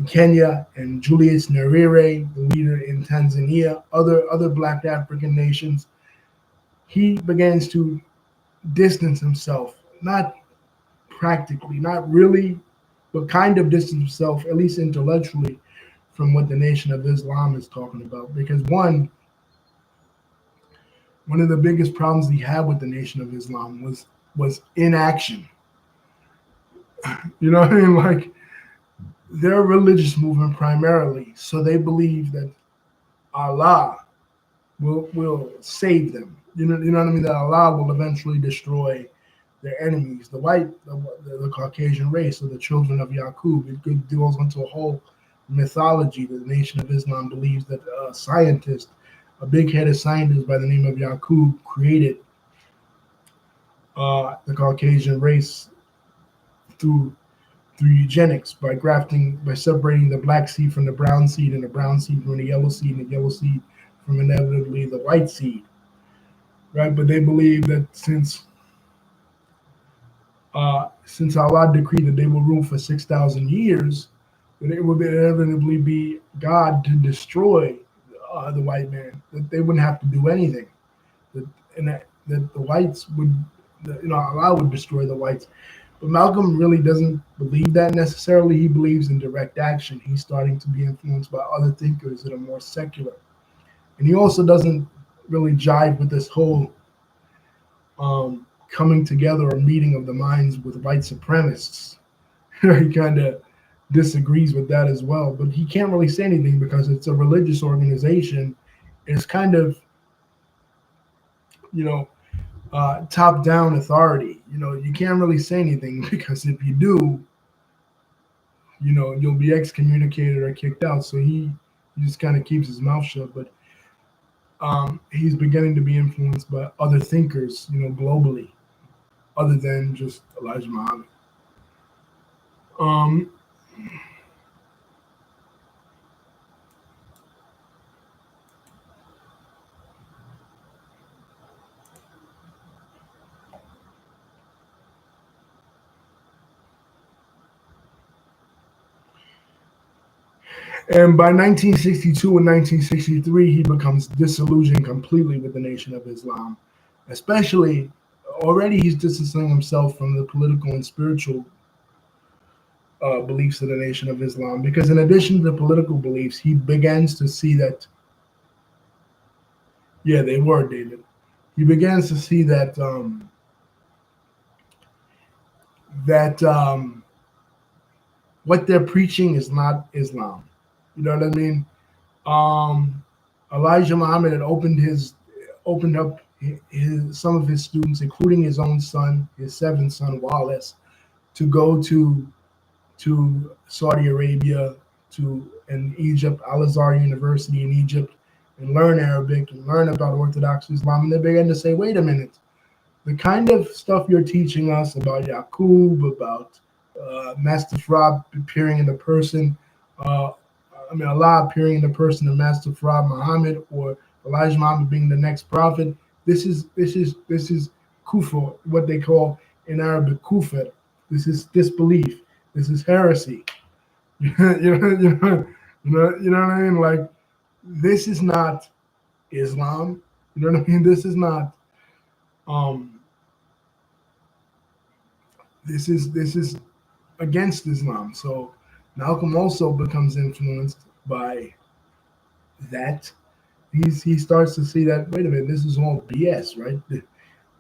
Kenya, and Julius Nyerere, the leader in Tanzania, other Black African nations. He begins to distance himself, not practically, not really, but kind of distance himself, at least intellectually, from what the Nation of Islam is talking about. Because one of the biggest problems he had with the Nation of Islam was inaction. You know what I mean? Like, they're a religious movement primarily, so they believe that Allah will save them. You know what I mean? That Allah will eventually destroy their enemies, the Caucasian race, or the children of Yaqub. It goes into a whole mythology that the Nation of Islam believes that scientists a big-headed scientist by the name of Yakub created the Caucasian race through eugenics by separating the black seed from the brown seed and the brown seed from the yellow seed and the yellow seed from inevitably the white seed, right? But they believe that since Allah decreed that they will rule for 6,000 years, that it would inevitably be God to destroy the white man, that they wouldn't have to do anything, that the whites would, Allah would destroy the whites. But Malcolm really doesn't believe that necessarily. He believes in direct action. He's starting to be influenced by other thinkers that are more secular. And he also doesn't really jive with this whole coming together or meeting of the minds with white supremacists. He kind of disagrees with that as well. But he can't really say anything because it's a religious organization. It's kind of, top-down authority. You can't really say anything because if you do, you'll be excommunicated or kicked out. So he just kind of keeps his mouth shut. But he's beginning to be influenced by other thinkers, globally, other than just Elijah Muhammad. And by 1962 and 1963, he becomes disillusioned completely with the Nation of Islam. Especially, already he's distancing himself from the political and spiritual beliefs of the Nation of Islam. Because in addition to the political beliefs, he begins to see that, yeah, they were, David. He begins to see that what they're preaching is not Islam. You know what I mean? Elijah Muhammad had opened up some of his students, including his own son, his seventh son Wallace, to go to Saudi Arabia, and Egypt, Al Azhar University in Egypt, and learn Arabic and learn about Orthodox Islam. And they began to say, wait a minute, the kind of stuff you're teaching us about Yaqub, about Master Farad appearing in the person, Allah appearing in the person of Master Farad Muhammad, or Elijah Muhammad being the next prophet. This is kufr, what they call in Arabic kufr. This is disbelief. This is heresy. You know what I mean? Like, this is not Islam. You know what I mean? This is not. This is against Islam. So Malcolm also becomes influenced by that. He starts to see that, wait a minute, this is all BS, right?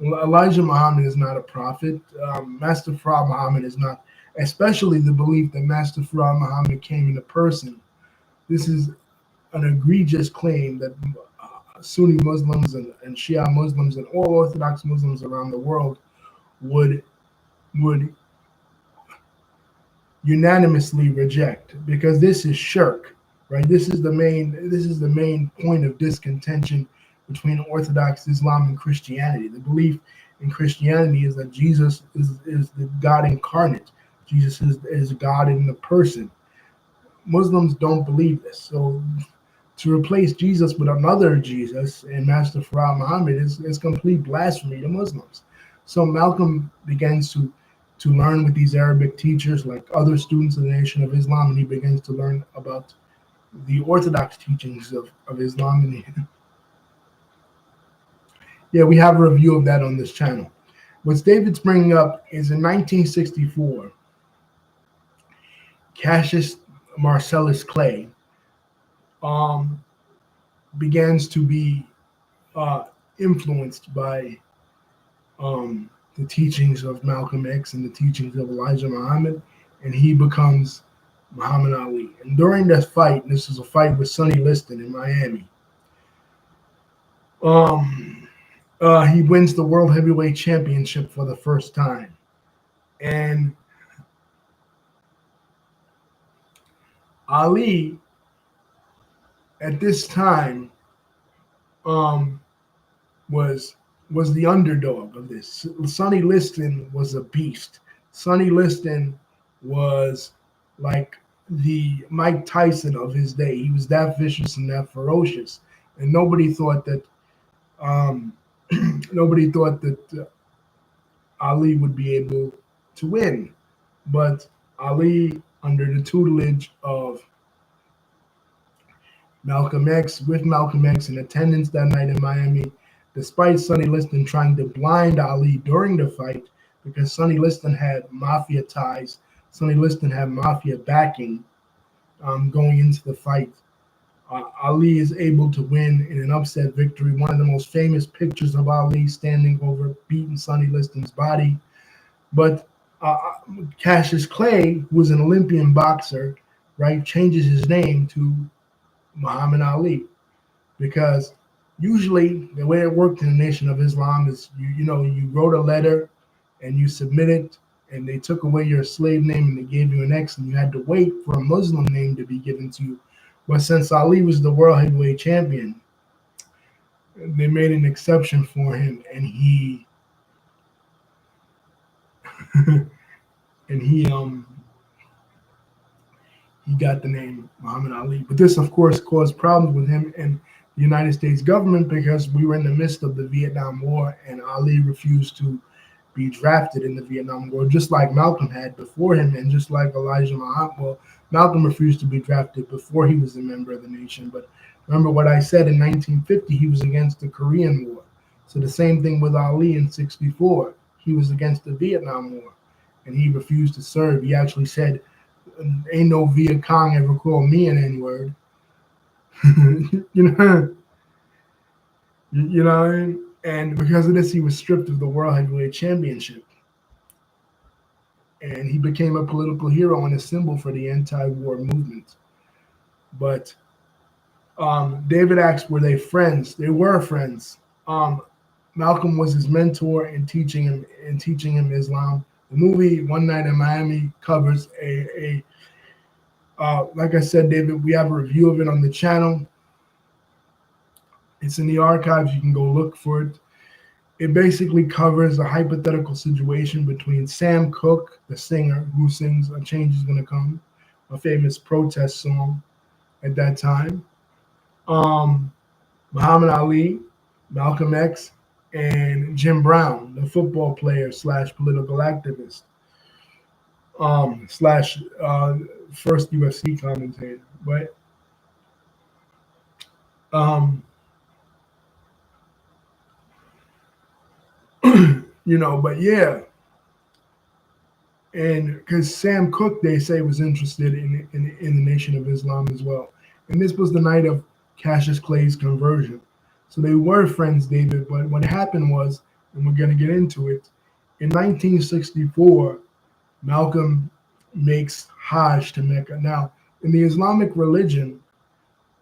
Elijah Muhammad is not a prophet. Master Farad Muhammad is not, especially the belief that Master Farad Muhammad came in a person. This is an egregious claim that Sunni Muslims and Shia Muslims and all Orthodox Muslims around the world would unanimously reject, because this is shirk, right? This is the main point of discontention between Orthodox Islam and Christianity. The belief in Christianity is that Jesus is the God incarnate. Jesus is God in the person. Muslims don't believe this. So to replace Jesus with another Jesus and Master Farad Muhammad is complete blasphemy to Muslims. So Malcolm begins to learn with these Arabic teachers, like other students of the Nation of Islam, and he begins to learn about the orthodox teachings of Islam. And yeah, we have a review of that on this channel. What David's bringing up is in 1964, Cassius Marcellus Clay begins to be influenced by the teachings of Malcolm X and the teachings of Elijah Muhammad, and he becomes Muhammad Ali. And during this fight, this is a fight with Sonny Liston in Miami, he wins the World Heavyweight Championship for the first time. And Ali, at this time, um, was was the underdog of this. Sonny Liston was a beast. Sonny Liston was like the Mike Tyson of his day. He was that vicious and that ferocious, and nobody thought that um, nobody thought that Ali would be able to win. But Ali, under the tutelage of Malcolm X, with Malcolm X in attendance that night in Miami, despite Sonny Liston trying to blind Ali during the fight, because Sonny Liston had mafia ties, Sonny Liston had mafia backing going into the fight. Ali is able to win in an upset victory. One of the most famous pictures of Ali standing over beating Sonny Liston's body. But uh, Cassius Clay, who was an Olympian boxer, right, changes his name to Muhammad Ali, because usually the way it worked in the Nation of Islam is you wrote a letter and you submit it, and they took away your slave name and they gave you an X, and you had to wait for a Muslim name to be given to you. But since Ali was the world heavyweight champion, they made an exception for him, and he and he got the name Muhammad Ali. But this, of course, caused problems with him and the United States government, because we were in the midst of the Vietnam War, and Ali refused to be drafted in the Vietnam War, just like Malcolm had before him, and just like Elijah Muhammad. Well, Malcolm refused to be drafted before he was a member of the nation. But remember what I said, in 1950, he was against the Korean War. So the same thing with Ali in 64. He was against the Vietnam War, and he refused to serve. He actually said, ain't no Viet Cong ever called me an N-word. you know, you know, and because of this, he was stripped of the World Heavyweight Championship. And he became a political hero and a symbol for the anti-war movement. But David asked, were they friends? They were friends. Malcolm was his mentor in teaching him Islam. The movie One Night in Miami covers like I said, David, we have a review of it on the channel. It's in the archives. You can go look for it. It basically covers a hypothetical situation between Sam Cooke, the singer who sings A Change Is Gonna Come, a famous protest song at that time, Muhammad Ali, Malcolm X, and Jim Brown, the football player slash political activist, slash first UFC commentator. But but yeah, and because Sam Cooke, they say, was interested in the Nation of Islam as well, and this was the night of Cassius Clay's conversion. So they were friends, David. But what happened was, and we're going to get into it, in 1964, Malcolm makes Hajj to Mecca. Now, in the Islamic religion,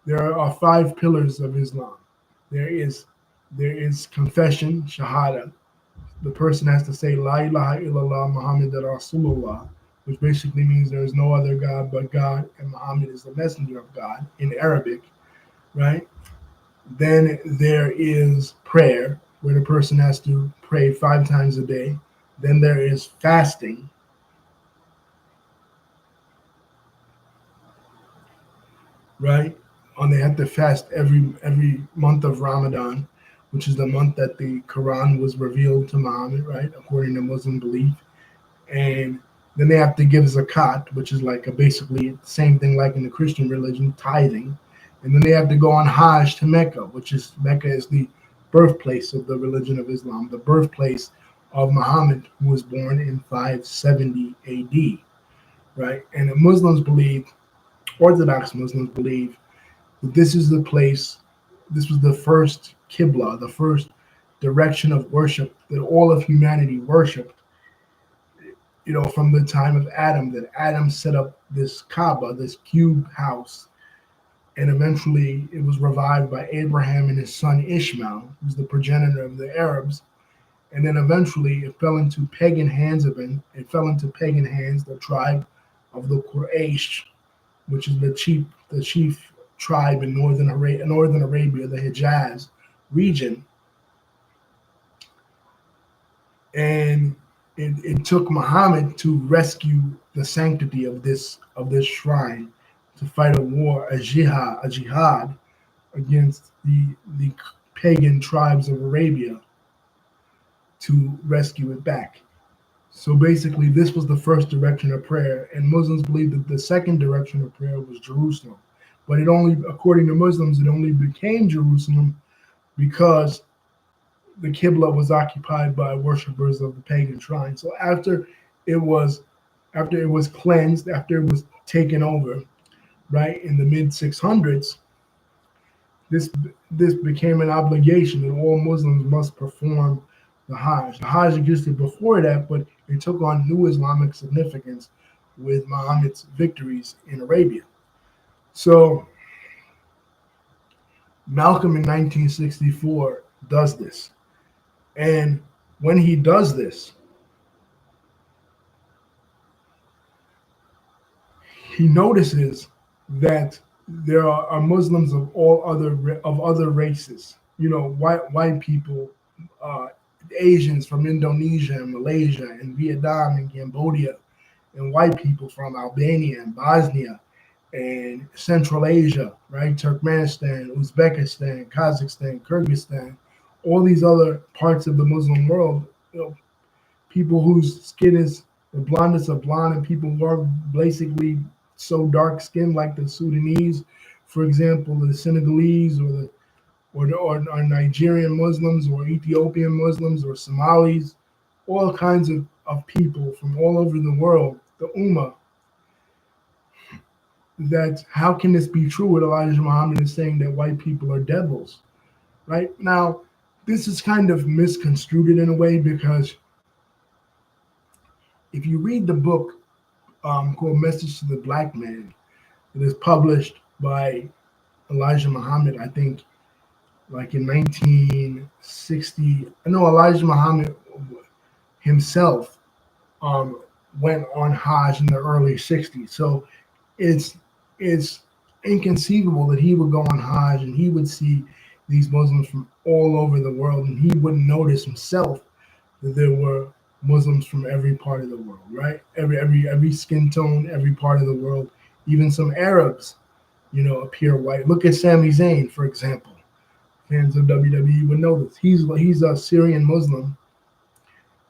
there are 5 pillars of Islam. There is confession, shahada. The person has to say La ilaha illallah Muhammad Rasulullah, which basically means there is no other God but God, and Muhammad is the messenger of God in Arabic, right? Then there is prayer, where the person has to pray 5 times a day. Then there is fasting. Right? And they have to fast every month of Ramadan, which is the month that the Quran was revealed to Muhammad, right? According to Muslim belief. And then they have to give zakat, which is like basically the same thing like in the Christian religion, tithing. And then they have to go on Hajj to Mecca, Mecca is the birthplace of the religion of Islam, the birthplace of Muhammad, who was born in 570 AD, right? And the Muslims believe, Orthodox Muslims believe, that this is the place, this was the first Qibla, the first direction of worship that all of humanity worshipped, from the time of Adam, that Adam set up this Kaaba, this cube house, and eventually it was revived by Abraham and his son Ishmael, who's the progenitor of the Arabs. And then eventually it fell into pagan hands the tribe of the Quraysh, which is the chief tribe in northern Arabia, the Hijaz, region, and it took Muhammad to rescue the sanctity of this shrine, to fight a jihad against the pagan tribes of Arabia, to rescue it back. So basically, this was the first direction of prayer, and Muslims believe that the second direction of prayer was Jerusalem. But it only, according to Muslims, it only became Jerusalem because the Qibla was occupied by worshippers of the pagan shrine. So after it was cleansed, after it was taken over, right in the mid 600s, this this became an obligation that all Muslims must perform the Hajj. The Hajj existed before that, but it took on new Islamic significance with Muhammad's victories in Arabia. So Malcolm in 1964 does this. And when he does this, he notices that there are Muslims of other races. You know, white people, uh, Asians from Indonesia and Malaysia and Vietnam and Cambodia, and white people from Albania and Bosnia and Central Asia, right? Turkmenistan, Uzbekistan, Kazakhstan, Kyrgyzstan, all these other parts of the Muslim world, you know, people whose skin is the blondest of blonde, and people who are basically so dark skinned, like the Sudanese, for example, the Senegalese, or Nigerian Muslims, or Ethiopian Muslims, or Somalis, all kinds of people from all over the world, the Ummah. That how can this be true? What Elijah Muhammad is saying, that white people are devils, right? Now, this is kind of misconstrued in a way, because if you read the book called Message to the Black Man, it is published by Elijah Muhammad, I think, like in 1960. I know Elijah Muhammad himself um, went on Hajj in the early 60s. So it's it's inconceivable that he would go on Hajj and he would see these Muslims from all over the world, and he wouldn't notice himself that there were Muslims from every part of the world, right? Every skin tone, every part of the world. Even some Arabs, you know, appear white. Look at Sami Zayn, for example. Fans of WWE would know this. He's a Syrian Muslim,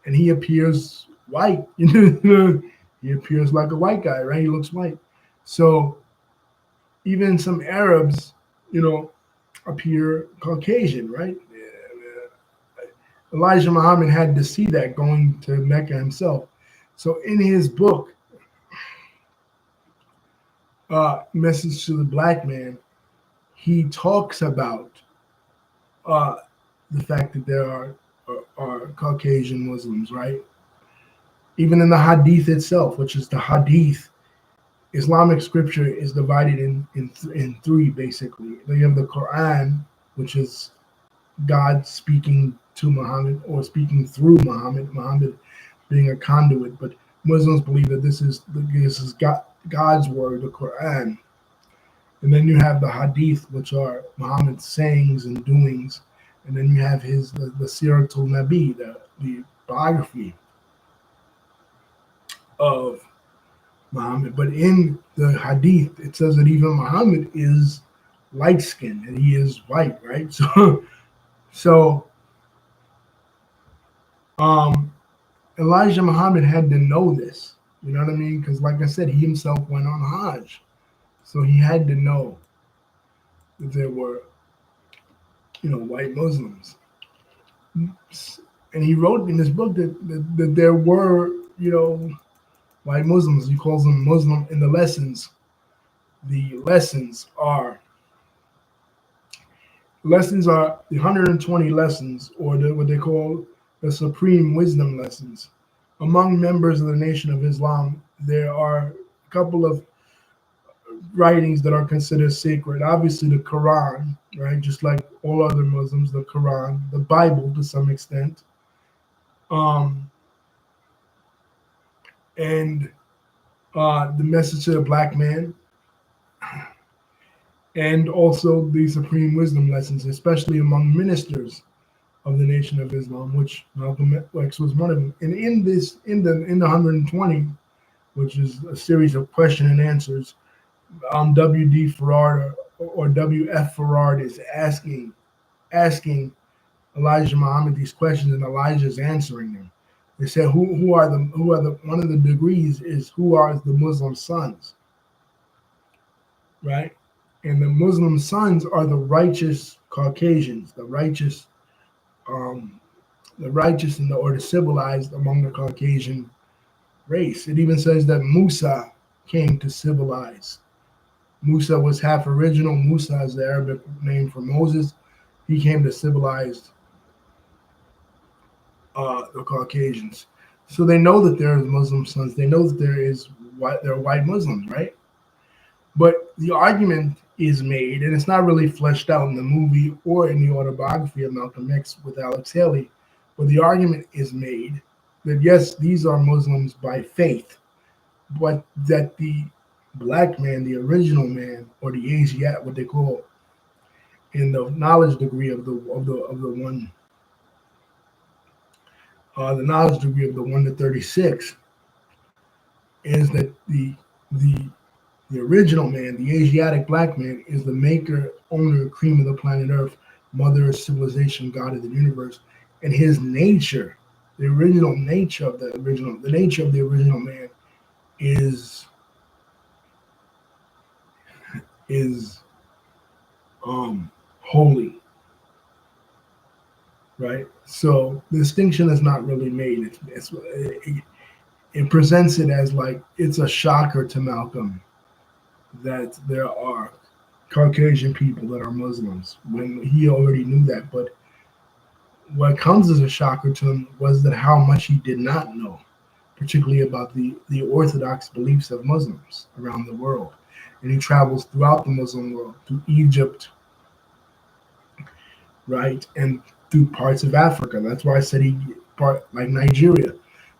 and he appears white. You know, he appears like a white guy, right? He looks white. So even some Arabs, you know, appear Caucasian, right? Elijah Muhammad had to see that going to Mecca himself. So in his book, Message to the Black Man, he talks about uh, the fact that there are Caucasian Muslims, right? Even in the Hadith itself, which is the Hadith, Islamic scripture is divided in three, basically. You have the Quran, which is God speaking to Muhammad, or speaking through Muhammad being a conduit. But Muslims believe that this is God's word, the Quran. And then you have the Hadith, which are Muhammad's sayings and doings. And then you have the Siratul Nabi, the biography of Muhammad. But in the Hadith, it says that even Muhammad is light skinned and he is white, right? So um, Elijah Muhammad had to know this. You know what I mean? Because, like I said, he himself went on Hajj, so he had to know that there were, you know, white Muslims. And he wrote in this book that there were, you know, white Muslims. He calls them Muslim in the lessons. The lessons are the 120 lessons, or what they call the supreme wisdom lessons. Among members of the Nation of Islam, there are a couple of writings that are considered sacred. Obviously, the Quran, right? Just like all other Muslims, the Quran, the Bible to some extent, um, and the Message to the Black Man, and also the supreme wisdom lessons, especially among ministers of the Nation of Islam, which Malcolm X was one of them. And in the 120, which is a series of question and answers, W.D. Farrar or W.F. Farrar is asking Elijah Muhammad these questions, and Elijah's answering them. They said, who are the one of the degrees is who are the Muslim sons, right? And the Muslim sons are the righteous Caucasians, um, the righteous or the civilized among the Caucasian race. It even says that Musa came to civilize. Musa was half original. Musa is the Arabic name for Moses. He came to civilize the Caucasians. So they know that there is Muslim sons. They know that there are white Muslims, right? But the argument is made, and it's not really fleshed out in the movie or in the autobiography of Malcolm X with Alex Haley, but the argument is made that yes, these are Muslims by faith, but that the black man, the original man, or the Asiat, what they call in the knowledge degree of the one, the knowledge degree of the 1 to 36, is that the original man, the Asiatic black man, is the maker, owner, cream of the planet Earth, mother of civilization, God of the universe, and his nature, the original nature of the original man is holy, right? So the distinction is not really made. It presents it as like it's a shocker to Malcolm that there are Caucasian people that are Muslims when he already knew that. But what comes as a shocker to him was that how much he did not know, particularly about the orthodox beliefs of Muslims around the world. And he travels throughout the Muslim world, through Egypt, right, and through parts of Africa. That's why I said like Nigeria,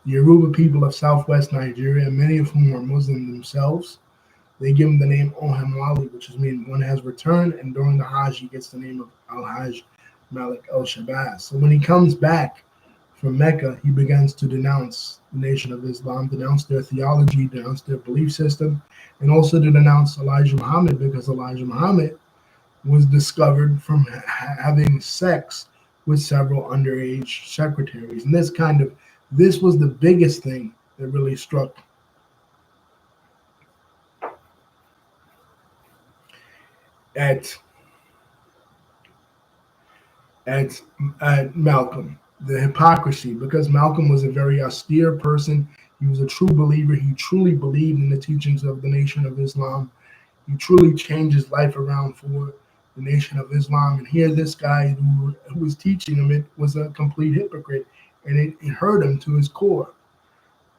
the Yoruba people of southwest Nigeria, many of whom are Muslim themselves. They give him the name Ohamwali, which means one has returned, and during the Hajj, he gets the name of Al-Hajj Malik El-Shabazz. So when he comes back from Mecca, he begins to denounce the Nation of Islam, denounce their theology, denounce their belief system, and also to denounce Elijah Muhammad, because Elijah Muhammad was discovered from having sex with several underage secretaries. And this was the biggest thing that really struck at Malcolm, the hypocrisy, because Malcolm was a very austere person. He was a true believer. He truly believed in the teachings of the Nation of Islam. He truly changed his life around for the Nation of Islam. And here, this guy who was teaching him it was a complete hypocrite, and it hurt him to his core.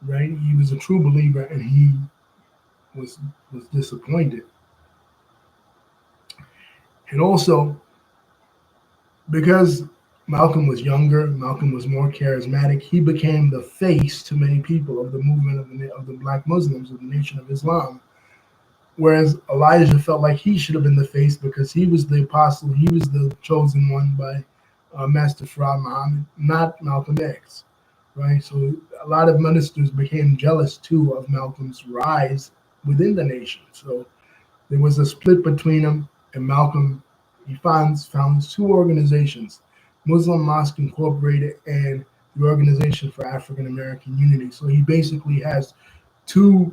Right? He was a true believer, and he was disappointed. And also, because Malcolm was younger, Malcolm was more charismatic, he became the face to many people of the movement of the Black Muslims of the Nation of Islam. Whereas Elijah felt like he should have been the face because he was the apostle, he was the chosen one by Master Farad Muhammad, not Malcolm X, right? So a lot of ministers became jealous too of Malcolm's rise within the nation. So there was a split between them, and Malcolm, he founds two organizations, Muslim Mosque Incorporated and the Organization for African American Unity. So he basically has two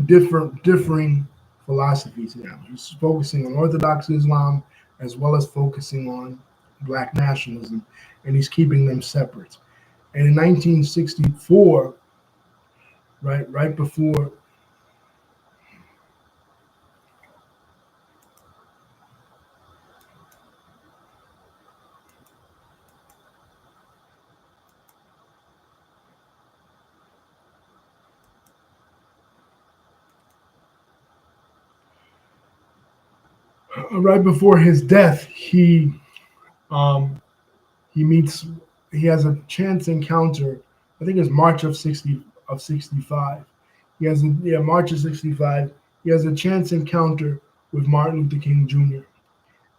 differing philosophies now. He's focusing on Orthodox Islam as well as focusing on Black nationalism, and he's keeping them separate. And in 1964, right before his death, he has a chance encounter. I think it's March of 65. March of 65. he has a chance encounter with Martin Luther King Jr.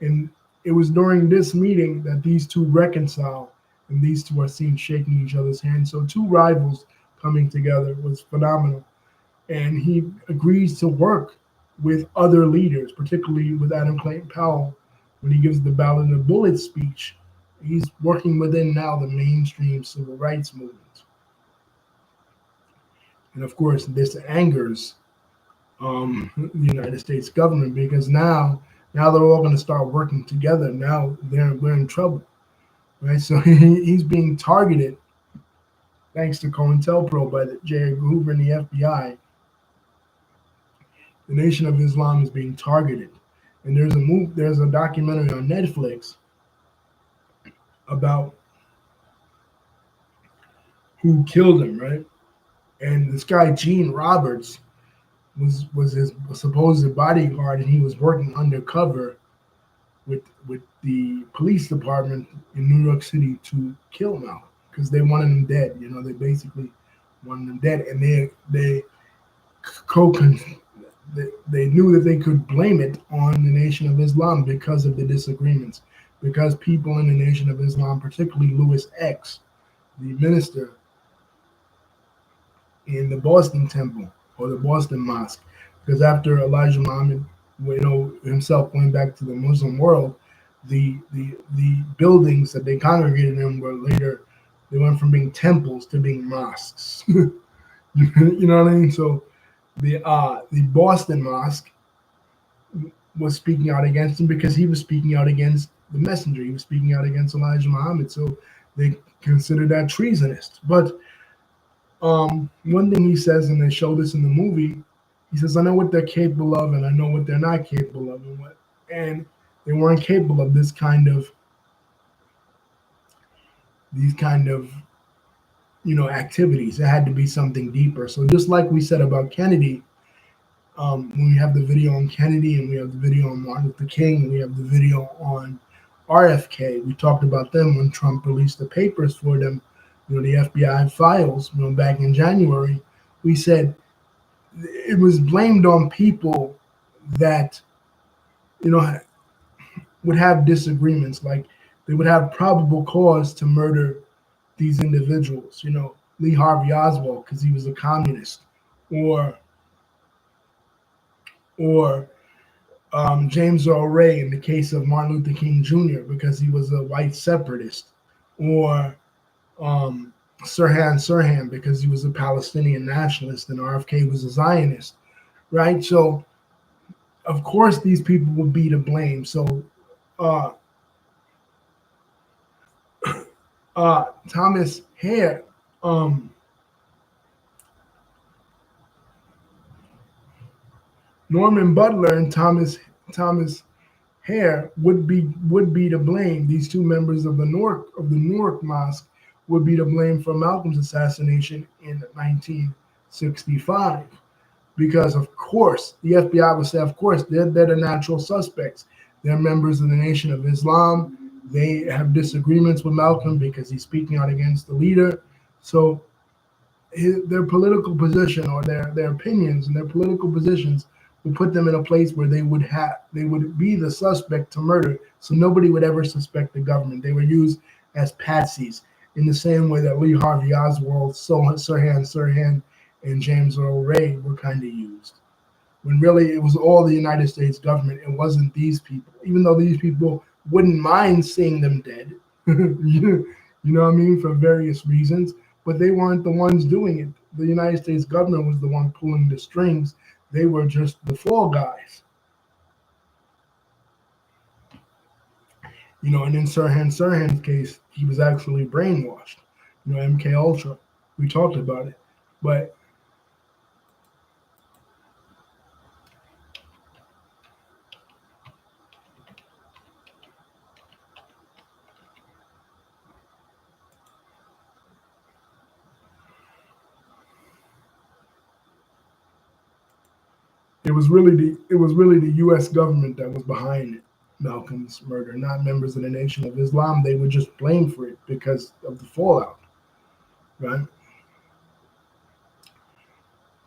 And it was during this meeting that these two reconcile, and these two are seen shaking each other's hands. So two rivals coming together was phenomenal. And he agrees to work with other leaders, particularly with Adam Clayton Powell when he gives the Ballot of Bullets speech. He's working within now the mainstream civil rights movement. And of course, this angers the United States government because now they're all going to start working together. Now we're in trouble, right? So he's being targeted thanks to COINTELPRO by the J. Edgar Hoover and the FBI. The Nation of Islam is being targeted, and there's a documentary on Netflix about who killed him, right? And this guy Gene Roberts was his supposed bodyguard, and he was working undercover with the police department in New York City to kill Malcolm because they wanted him dead. You know, they basically wanted him dead, and they knew that they could blame it on the Nation of Islam because of the disagreements, because people in the Nation of Islam, particularly Louis X, the minister in the Boston Temple or the Boston Mosque, because after Elijah Muhammad, himself went back to the Muslim world, the buildings that they congregated in were later, they went from being temples to being mosques. You know what I mean? So the Boston Mosque was speaking out against him because he was speaking out against the messenger. He was speaking out against Elijah Muhammad. So they considered that treasonous. But one thing he says, and they show this in the movie, he says, I know what they're capable of and I know what they're not capable of. And they weren't capable of these kind of activities. It had to be something deeper. So just like we said about Kennedy, when we have the video on Kennedy and we have the video on Martin Luther King and we have the video on RFK, we talked about them when Trump released the papers for them, the FBI files, back in January. We said it was blamed on people that, would have disagreements, like they would have probable cause to murder these individuals, Lee Harvey Oswald because he was a communist, or James Earl Ray in the case of Martin Luther King Jr. because he was a white separatist, or Sirhan Sirhan because he was a Palestinian nationalist and RFK was a Zionist, right? So, of course, these people would be to blame. So, Thomas Hare, Norman Butler and Thomas Hare would be to blame. These two members of the Newark Mosque would be to blame for Malcolm's assassination in 1965, because of course the FBI would say, of course they're the natural suspects. They're members of the Nation of Islam. They have disagreements with Malcolm because he's speaking out against the leader. So their political position or their opinions and their political positions would put them in a place where they would be the suspect to murder, so nobody would ever suspect the government. They were used as patsies in the same way that Lee Harvey Oswald, Sirhan Sirhan, and James Earl Ray were kind of used. When really it was all the United States government. It wasn't these people, even though these people wouldn't mind seeing them dead, you know what I mean, for various reasons, but they weren't the ones doing it. The United States government was the one pulling the strings. They were just the fall guys. And in Sirhan Sirhan's case, he was actually brainwashed. MK Ultra. We talked about it. But it was really the U.S. government that was behind Malcolm's murder, not members of the Nation of Islam. They were just blamed for it because of the fallout, right?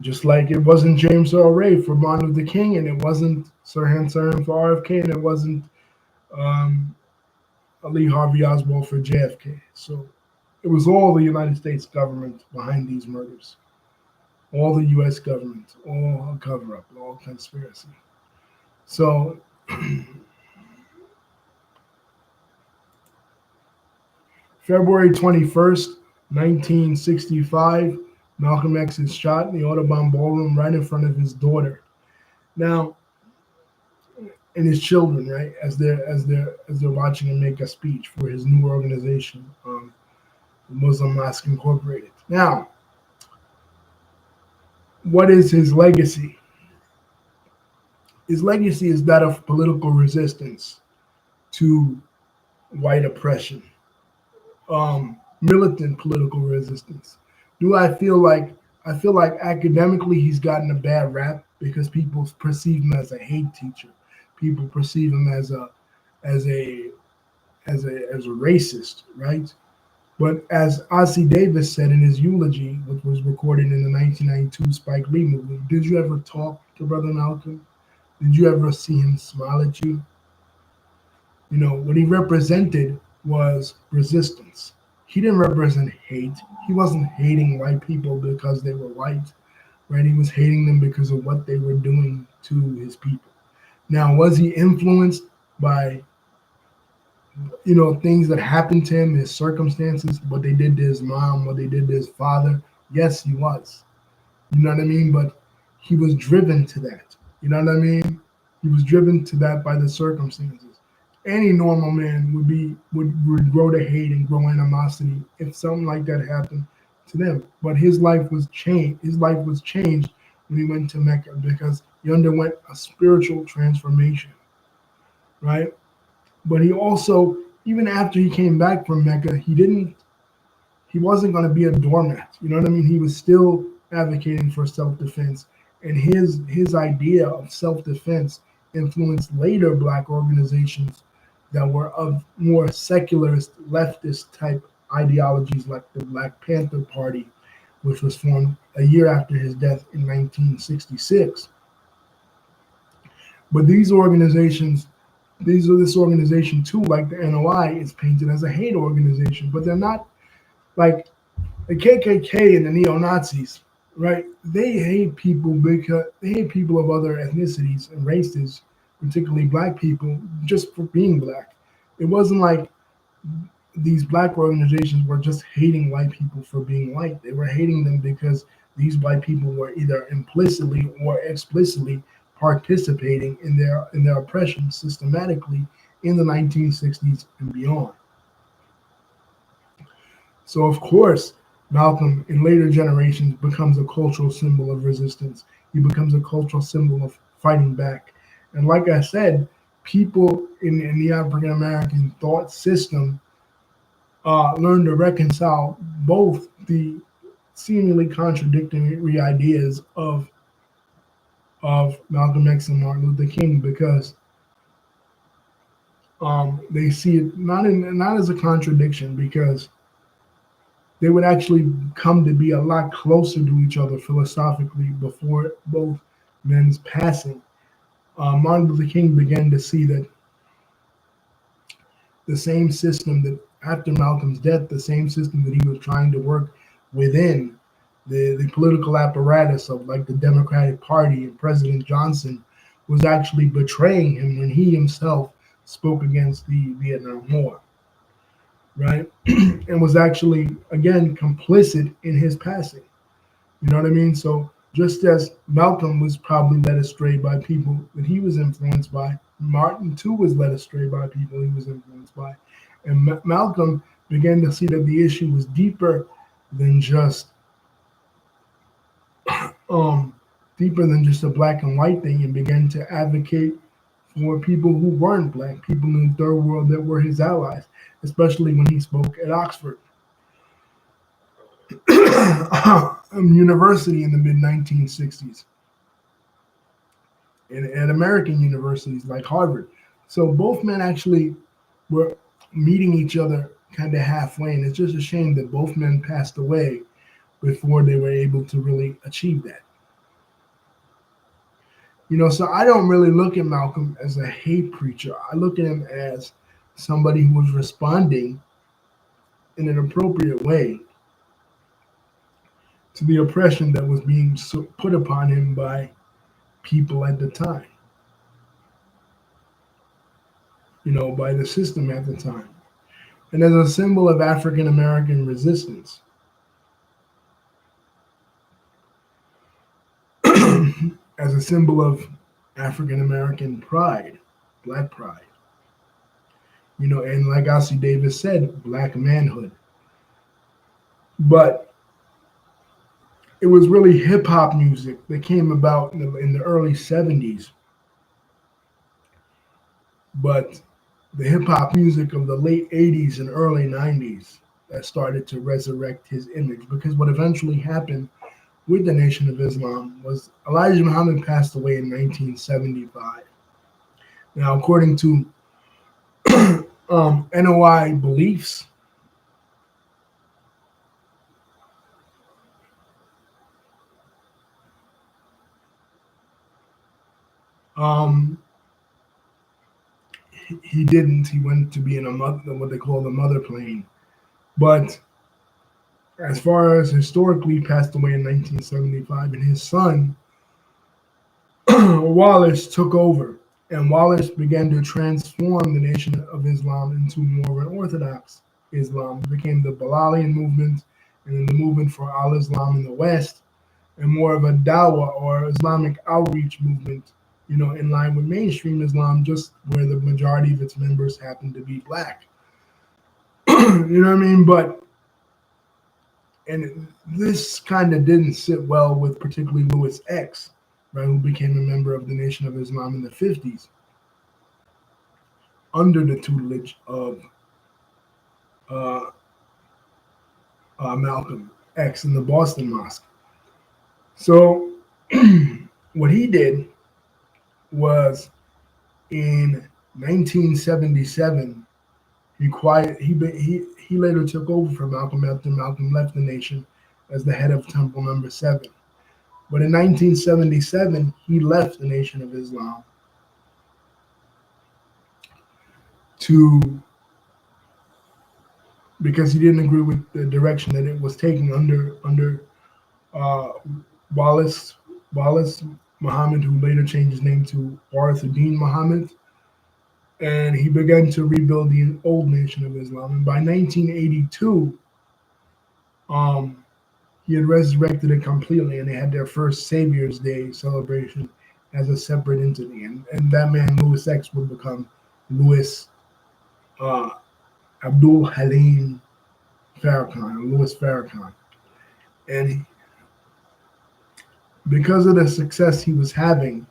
Just like it wasn't James Earl Ray for Martin Luther King, and it wasn't Sirhan Sirhan for RFK, and it wasn't um, Lee Harvey Oswald for JFK. So it was all the United States government behind these murders, all the U.S. government, all a cover up, all conspiracy. So February 21st, 1965, Malcolm X is shot in the Audubon Ballroom right in front of his daughter. Now, and his children, right, as they're watching him make a speech for his new organization, Muslim Mosque Incorporated. Now, what is his legacy? His legacy is that of political resistance to white oppression, militant political resistance. Do I feel like academically he's gotten a bad rap because people perceive him as a hate teacher. People perceive him as a as a racist, right? But as Ossie Davis said in his eulogy, which was recorded in the 1992 Spike Lee movie, did you ever talk to Brother Malcolm? Did you ever see him smile at you? You know, what he represented was resistance. He didn't represent hate. He wasn't hating white people because they were white, right? He was hating them because of what they were doing to his people. Now, was he influenced by, things that happened to him, his circumstances, what they did to his mom, what they did to his father? Yes, he was. You know what I mean? But he was driven to that. You know what I mean? He was driven to that by the circumstances. Any normal man would grow to hate and grow animosity if something like that happened to them. But his life was changed. His life was changed when he went to Mecca because he underwent a spiritual transformation, right? But he also, even after he came back from Mecca, he wasn't going to be a doormat. You know what I mean? He was still advocating for self-defense, and his idea of self-defense influenced later black organizations that were of more secularist, leftist type ideologies, like the Black Panther Party, which was formed a year after his death in 1966. But this organization too, like the NOI, is painted as a hate organization, but they're not. Like the KKK and the neo-Nazis, right? They hate people because they hate people of other ethnicities and races, particularly black people, just for being black. It wasn't like these black organizations were just hating white people for being white. They were hating them because these white people were either implicitly or explicitly participating in their oppression systematically in the 1960s and beyond. So of course, Malcolm in later generations becomes a cultural symbol of resistance. He becomes a cultural symbol of fighting back. And like I said, people in the African American thought system learn to reconcile both the seemingly contradictory ideas of Malcolm X and Martin Luther King because they see it not as a contradiction because they would actually come to be a lot closer to each other philosophically before both men's passing. Martin Luther King began to see that the same system that after Malcolm's death, the same system that he was trying to work within the political apparatus of like the Democratic Party and President Johnson was actually betraying him when he himself spoke against the Vietnam War, right? And was actually, again, complicit in his passing. You know what I mean? So just as Malcolm was probably led astray by people that he was influenced by, Martin too was led astray by people he was influenced by. And Malcolm began to see that the issue was deeper than just a black and white thing, and began to advocate for people who weren't black, people in the third world that were his allies, especially when he spoke at Oxford University in the mid 1960s, and at American universities like Harvard. So both men actually were meeting each other kind of halfway, and it's just a shame that both men passed away before they were able to really achieve that. So I don't really look at Malcolm as a hate preacher. I look at him as somebody who was responding in an appropriate way to the oppression that was being put upon him by people at the time, by the system at the time. And as a symbol of African American resistance, as a symbol of African American pride, Black pride, and like Ossie Davis said, Black manhood. But it was really hip hop music that came about in the early 70s. But the hip hop music of the late 80s and early 90s that started to resurrect his image. Because what eventually happened with the Nation of Islam was Elijah Muhammad passed away in 1975. Now, according to NOI beliefs, he didn't. He went to be in what they call the mother plane. But as far as historically, he passed away in 1975, and his son Wallace took over, and Wallace began to transform the Nation of Islam into more of an Orthodox Islam. It became the Bilalian movement, and then the movement for Al-Islam in the West, and more of a Dawah or Islamic outreach movement, in line with mainstream Islam, just where the majority of its members happen to be Black. You know what I mean? And this kind of didn't sit well with particularly Louis X, right, who became a member of the Nation of Islam in the 50s under the tutelage of Malcolm X in the Boston Mosque. So what he did was in 1977, he later took over for Malcolm after Malcolm left the nation as the head of Temple Number 7. But in 1977, he left the Nation of Islam because he didn't agree with the direction that it was taking under Wallace Muhammad, who later changed his name to Warithuddin Muhammad, and he began to rebuild the old Nation of Islam. And by 1982, he had resurrected it completely, and they had their first Savior's Day celebration as a separate entity. And that man, Louis X, would become Louis Abdul Halim Farrakhan, Louis Farrakhan. And because of the success he was having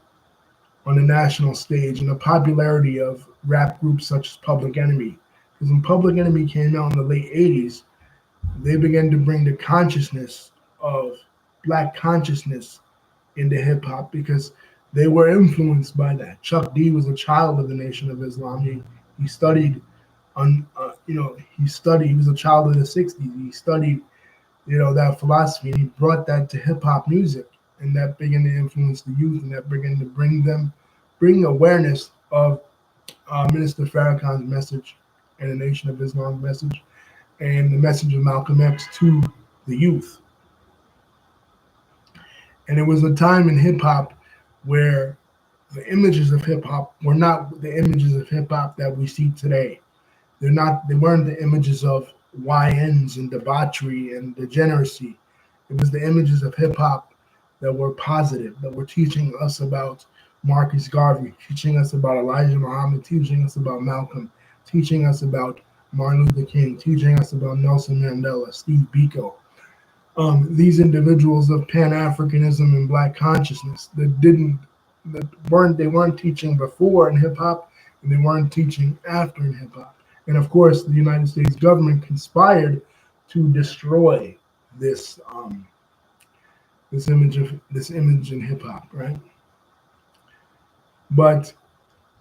on the national stage and the popularity of rap groups such as Public Enemy, because when Public Enemy came out in the late 80s, they began to bring the consciousness of Black consciousness into hip hop because they were influenced by that. Chuck D was a child of the Nation of Islam. He studied he was a child of the 60s. He studied, that philosophy, and he brought that to hip hop music, and that began to influence the youth, and that began to bring awareness of Minister Farrakhan's message and the Nation of Islam's message, and the message of Malcolm X to the youth. And it was a time in hip hop where the images of hip hop were not the images of hip hop that we see today. They weren't the images of YNs and debauchery and degeneracy. It was the images of hip hop that were positive, that were teaching us about Marcus Garvey, teaching us about Elijah Muhammad, teaching us about Malcolm, teaching us about Martin Luther King, teaching us about Nelson Mandela, Steve Biko. These individuals of Pan-Africanism and Black consciousness they weren't teaching before in hip hop, and they weren't teaching after in hip hop. And of course, the United States government conspired to destroy this image in hip hop, right? But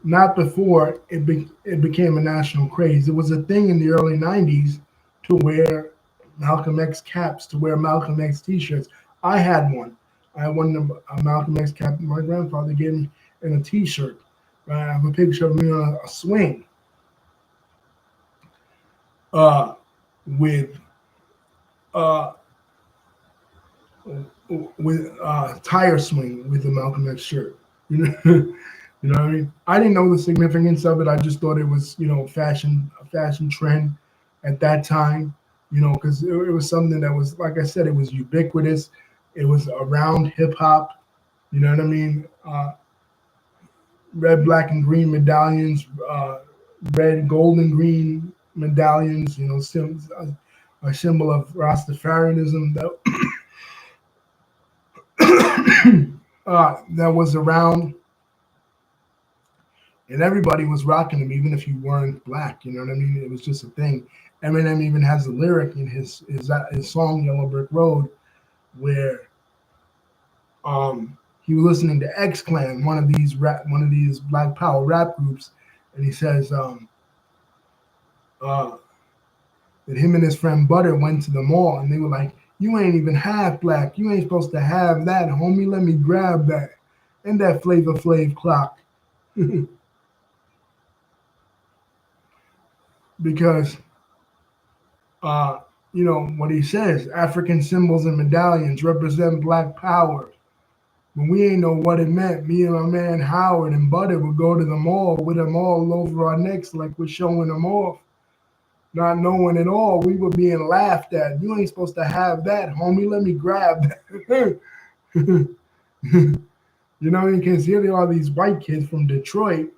not before it became a national craze. It was a thing in the early 90s to wear Malcolm X caps, to wear Malcolm X t-shirts. I had one. I had one of a Malcolm X cap my grandfather gave me in a T-shirt. Right? I have a picture of me on a swing uh, with uh, tire swing with the Malcolm X shirt. You know, you know what I mean? I didn't know the significance of it. I just thought it was, a fashion trend at that time. Because it was something that was, like I said, it was ubiquitous. It was around hip hop. You know what I mean? Red, black, and green medallions, red, gold, and green medallions. A symbol of Rastafarianism that was around, and everybody was rocking them, even if you weren't black. You know what I mean? It was just a thing. Eminem even has a lyric in his song "Yellow Brick Road" where he was listening to X Clan, one of these Black Power rap groups, and he says uh, that him and his friend Butter went to the mall, and they were like, "You ain't even half black. You ain't supposed to have that, homie. Let me grab that." And that Flavor Flav clock. Because what he says, African symbols and medallions represent black power. When we ain't know what it meant, me and my man Howard and Butter would go to the mall with them all over our necks like we're showing them off. Not knowing at all, we were being laughed at. You ain't supposed to have that, homie. Let me grab that. You know, because here they are, these white kids from Detroit,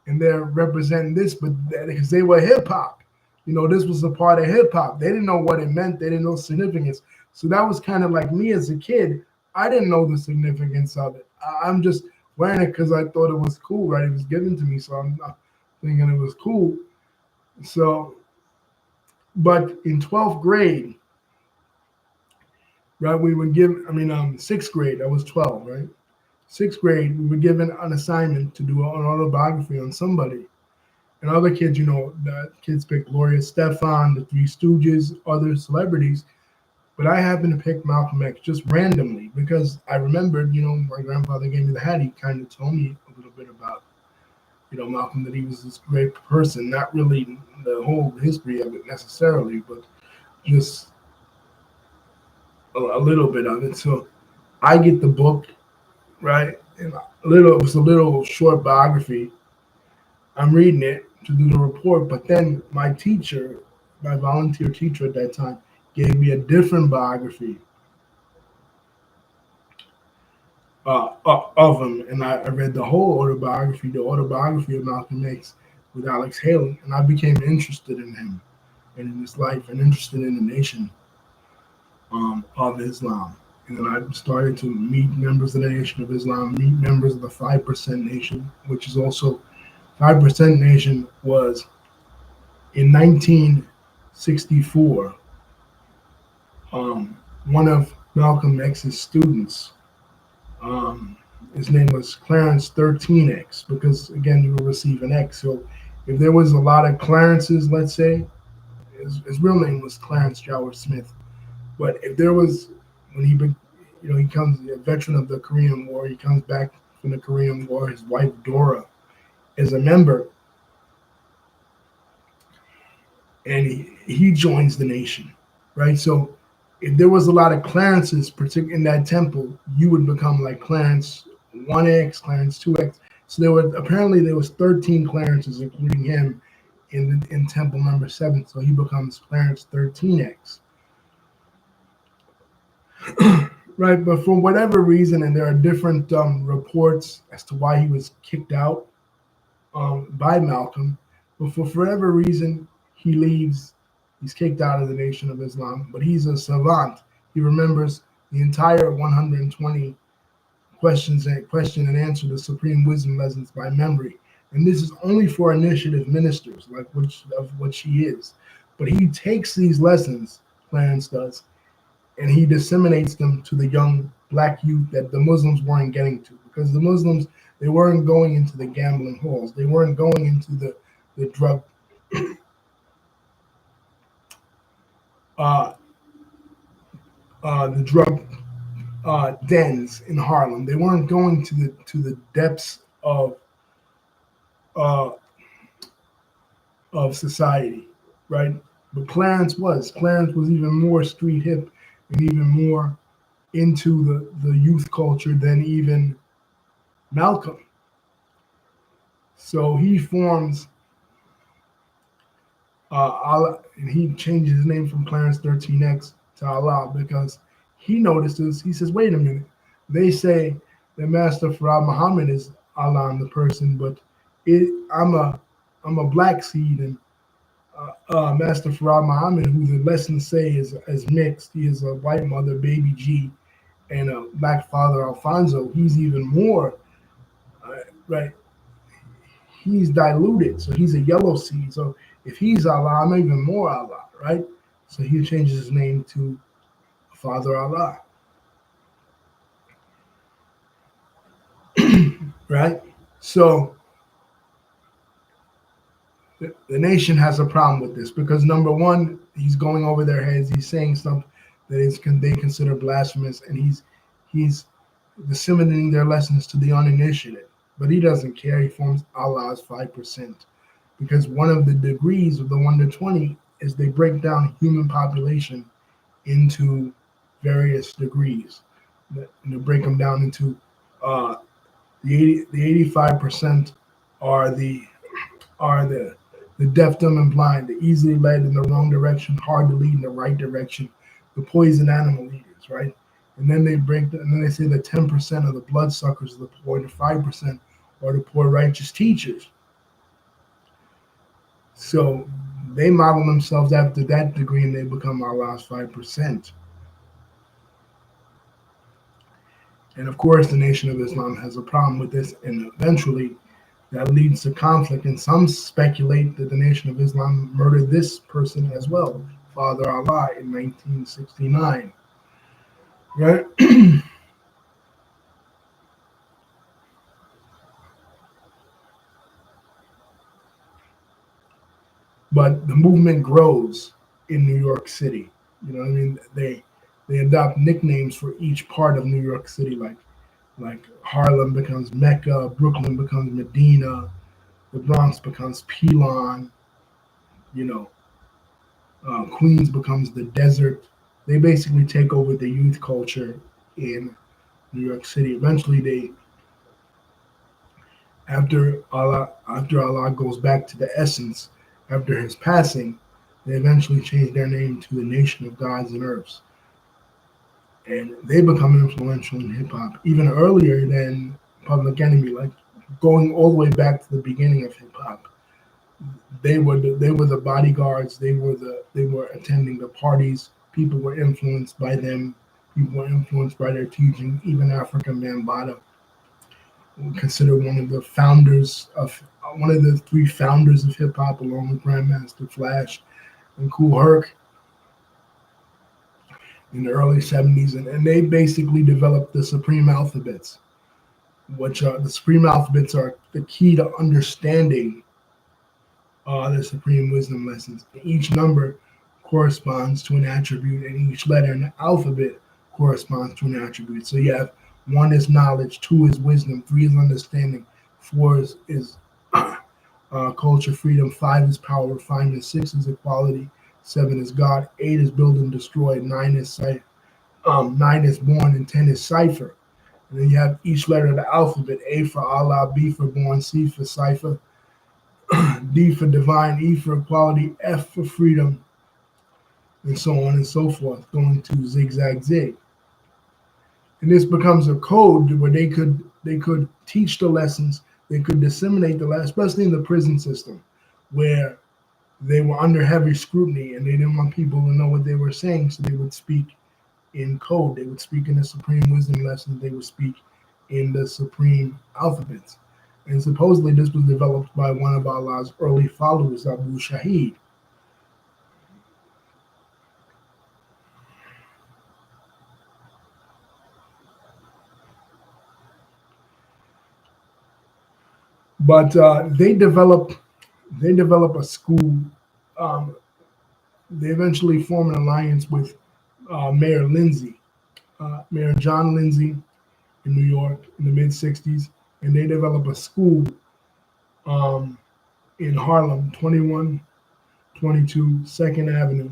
and they're representing this, but because they were hip hop. This was a part of hip hop. They didn't know what it meant. They didn't know significance. So that was kind of like me as a kid. I didn't know the significance of it. I'm just wearing it because I thought it was cool, right? It was given to me, so I'm not thinking it was cool. So, but in 12th grade, right, we would give, sixth grade, I was 12, right? Sixth grade, we were given an assignment to do an autobiography on somebody. And other kids, the kids picked Gloria Estefan, the Three Stooges, other celebrities. But I happened to pick Malcolm X just randomly because I remembered, my grandfather gave me the hat. He kind of told me a little bit about, Malcolm, that he was this great person. Not really the whole history of it necessarily, but just a little bit of it. So I get the book, right? And it was a little short biography. I'm reading it to do the report, but then my teacher, my volunteer teacher at that time, gave me a different biography of him, and I read the whole autobiography, the autobiography of Malcolm X with Alex Haley, and I became interested in him and in his life and interested in the nation of Islam. And then I started to meet members of the Nation of Islam, meet members of the 5% Nation, which is also 5% Nation was in 1964. One of Malcolm X's students, his name was Clarence 13X, because again, you will receive an X. So if there was a lot of Clarences, let's say, his real name was Clarence Joward Smith. But if there was, when he comes a veteran of the Korean War, he comes back from the Korean War. His wife Dora is a member, and he joins the nation, right? So if there was a lot of Clarences, particularly in that temple, you would become like Clarence 1X, Clarence 2X. So there was 13 Clarences, including him, in temple number 7. So he becomes Clarence 13X. Right, but for whatever reason, and there are different reports as to why he was kicked out by Malcolm, but for whatever reason, he leaves. He's kicked out of the Nation of Islam, but he's a savant. He remembers the entire 120 question and answer the Supreme Wisdom lessons by memory. And this is only for initiative ministers, like what she is. But he takes these lessons, Clarence does, and he disseminates them to the young black youth that the Muslims weren't getting to, because the Muslims, they weren't going into the gambling halls, they weren't going into the drug the drug dens in Harlem. They weren't going to the depths uh, of society, right? But Clarence was. Clarence was even more street hip and even more into the youth culture than even Malcolm. So he forms Allah, and he changes his name from Clarence 13X to Allah because he notices, he says, wait a minute. They say that Master Farad Muhammad is Allah in the person, but I'm a black seed, and Master Farad Muhammad, who the lessons say is mixed. He is a white mother, baby G, and a black father, Alfonso. He's even more, right? He's diluted, so he's a yellow seed. So if he's Allah, I'm even more Allah, right? So he changes his name to Father Allah, right? So the nation has a problem with this because number one, he's going over their heads. He's saying stuff that they consider blasphemous, and he's disseminating their lessons to the uninitiated. But he doesn't care. He forms Allah's 5% because one of the degrees of the 1 to 20 is they break down human population into various degrees. And they break them down into uh, the 85% are the deaf, dumb, and blind, the easily led in the wrong direction, hard to lead in the right direction, the poison animal eaters, right? And then and then they say that 10% of the bloodsuckers are the poor, and 5% are the poor righteous teachers. So they model themselves after that degree, and they become Allah's 5%. And of course, the Nation of Islam has a problem with this, and eventually that leads to conflict. And some speculate that the Nation of Islam murdered this person as well, Father Allah, in 1969. Right? But the movement grows in New York City. You know what I mean? They adopt nicknames for each part of New York City, like Harlem becomes Mecca, Brooklyn becomes Medina, the Bronx becomes Pelon, you know, Queens becomes the desert. They basically take over the youth culture in New York City. Eventually, after Allah goes back to the essence, after his passing, they eventually change their name to the Nation of Gods and Earths, and they become influential in hip hop even earlier than Public Enemy, like going all the way back to the beginning of hip hop. They were the bodyguards. They were attending the parties. People were influenced by them. People were influenced by their teaching. Even Afrika Bambaataa, considered one of the three founders of hip hop, along with Grandmaster Flash and Kool Herc in the early 70s, and they basically developed the Supreme Alphabets, which are the Supreme Alphabets are the key to understanding the Supreme Wisdom lessons. Each number corresponds to an attribute, and each letter in the alphabet corresponds to an attribute. So you have 1 is knowledge, 2 is wisdom, 3 is understanding, 4 is culture, freedom, 5 is power, refinement, 6 is equality, 7 is God, 8 is build and destroy, 9 is 9 is born, and 10 is cipher. And then you have each letter of the alphabet: A for Allah, B for born, C for cipher, D for divine, E for equality, F for freedom, and so on and so forth, going to zigzag zig. And this becomes a code where they could teach the lessons, they could disseminate the lessons, especially in the prison system, where they were under heavy scrutiny and they didn't want people to know what they were saying, so they would speak in code. They would speak in the Supreme Wisdom lessons. They would speak in the Supreme Alphabets. And supposedly this was developed by one of Allah's early followers, Abu Shahid. But they develop a school. Um, they eventually form an alliance with Mayor Lindsay, Mayor John Lindsay in New York in the mid 60s, and they developed a school um, in Harlem, 2122 Second Avenue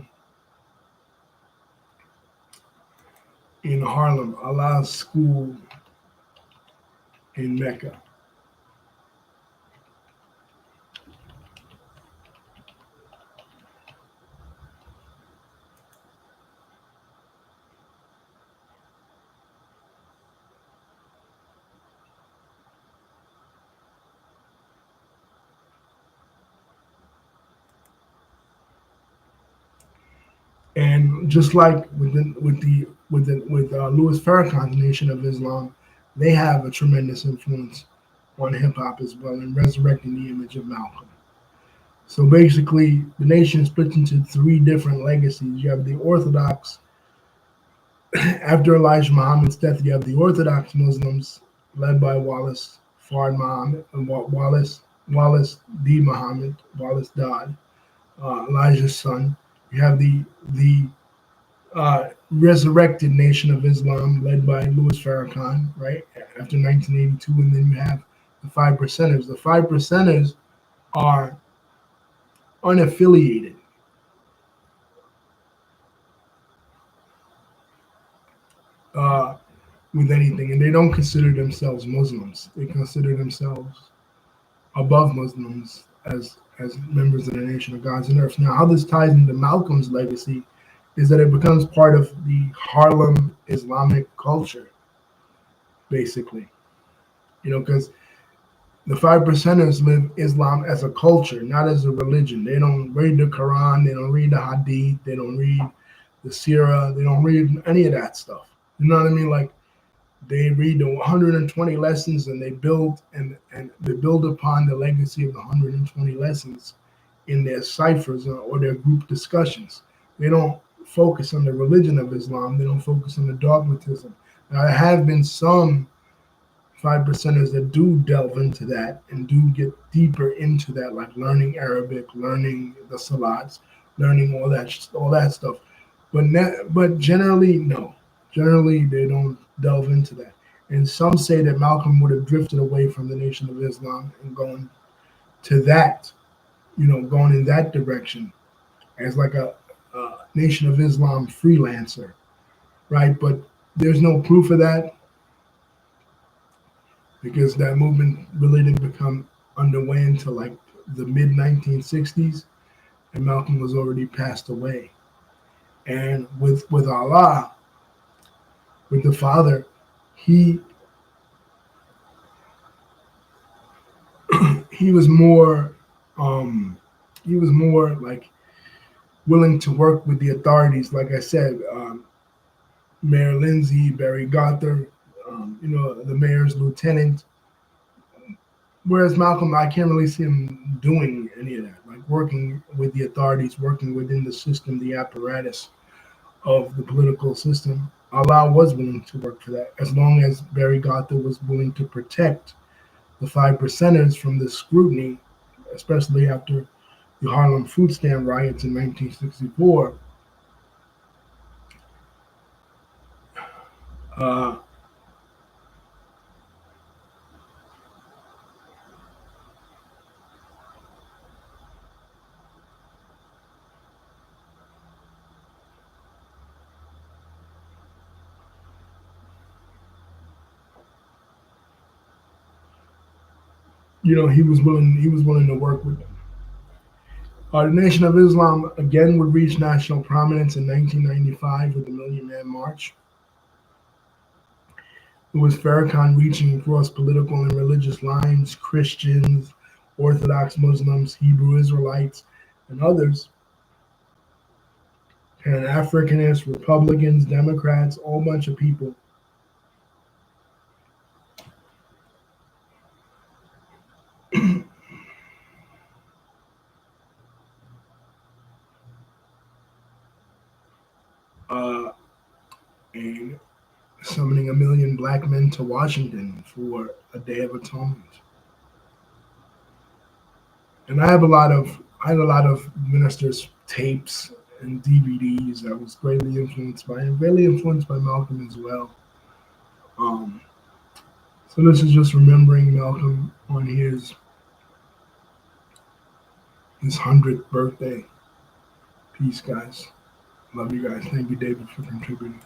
in Harlem, Allah's School in Mecca. And just like with Louis Farrakhan's Nation of Islam, they have a tremendous influence on hip hop as well in resurrecting the image of Malcolm. So basically, the nation splits into three different legacies. You have the Orthodox. After Elijah Muhammad's death, you have the Orthodox Muslims led by Wallace Fard Muhammad, Wallace D. Muhammad, Wallace Dodd, Elijah's son. You have the resurrected Nation of Islam led by Louis Farrakhan, right, after 1982. And then you have the Five Percenters. The Five Percenters are unaffiliated. With anything, and they don't consider themselves Muslims. They consider themselves above Muslims as members of the nation of gods and earth. Now, how this ties into Malcolm's legacy is that it becomes part of the Harlem Islamic culture, basically. Because the Five Percenters live Islam as a culture, not as a religion. They don't read the Quran, they don't read the Hadith, they don't read the Sirah, they don't read any of that stuff. You know what I mean? Like, they read the 120 lessons and they build and they build upon the legacy of the 120 lessons in their ciphers or their group discussions. They don't focus on the religion of Islam. They don't focus on the dogmatism. Now, there have been some Five Percenters that do delve into that and do get deeper into that, like learning Arabic, learning the Salats, learning all that stuff. But generally, no. Generally, they don't delve into that. And some say that Malcolm would have drifted away from the Nation of Islam and going to that, going in that direction as like a Nation of Islam freelancer, right? But there's no proof of that because that movement really didn't become underway until like the mid 1960s, and Malcolm was already passed away. And with Allah, with the Father, he was more like willing to work with the authorities. Like I said, Mayor Lindsay, Barry Gothard, the mayor's lieutenant. Whereas Malcolm, I can't really see him doing any of that, like working with the authorities, working within the system, the apparatus of the political system. Allah was willing to work for that, as long as Barry Gothard was willing to protect the Five Percenters from the scrutiny, especially after the Harlem food stamp riots in 1964. He was willing to work with them. The Nation of Islam again would reach national prominence in 1995 with the Million Man March. Louis Farrakhan reaching across political and religious lines, Christians, Orthodox Muslims, Hebrew Israelites, and others, Pan-Africanists, Republicans, Democrats, a whole bunch of people. And summoning 1 million black men to Washington for a Day of Atonement. And I have a lot of ministers' tapes and DVDs. I was greatly influenced by him, greatly influenced by Malcolm as well. Um, so this is just remembering Malcolm on his 100th birthday. Peace, guys. Love you guys. Thank you, David, for contributing.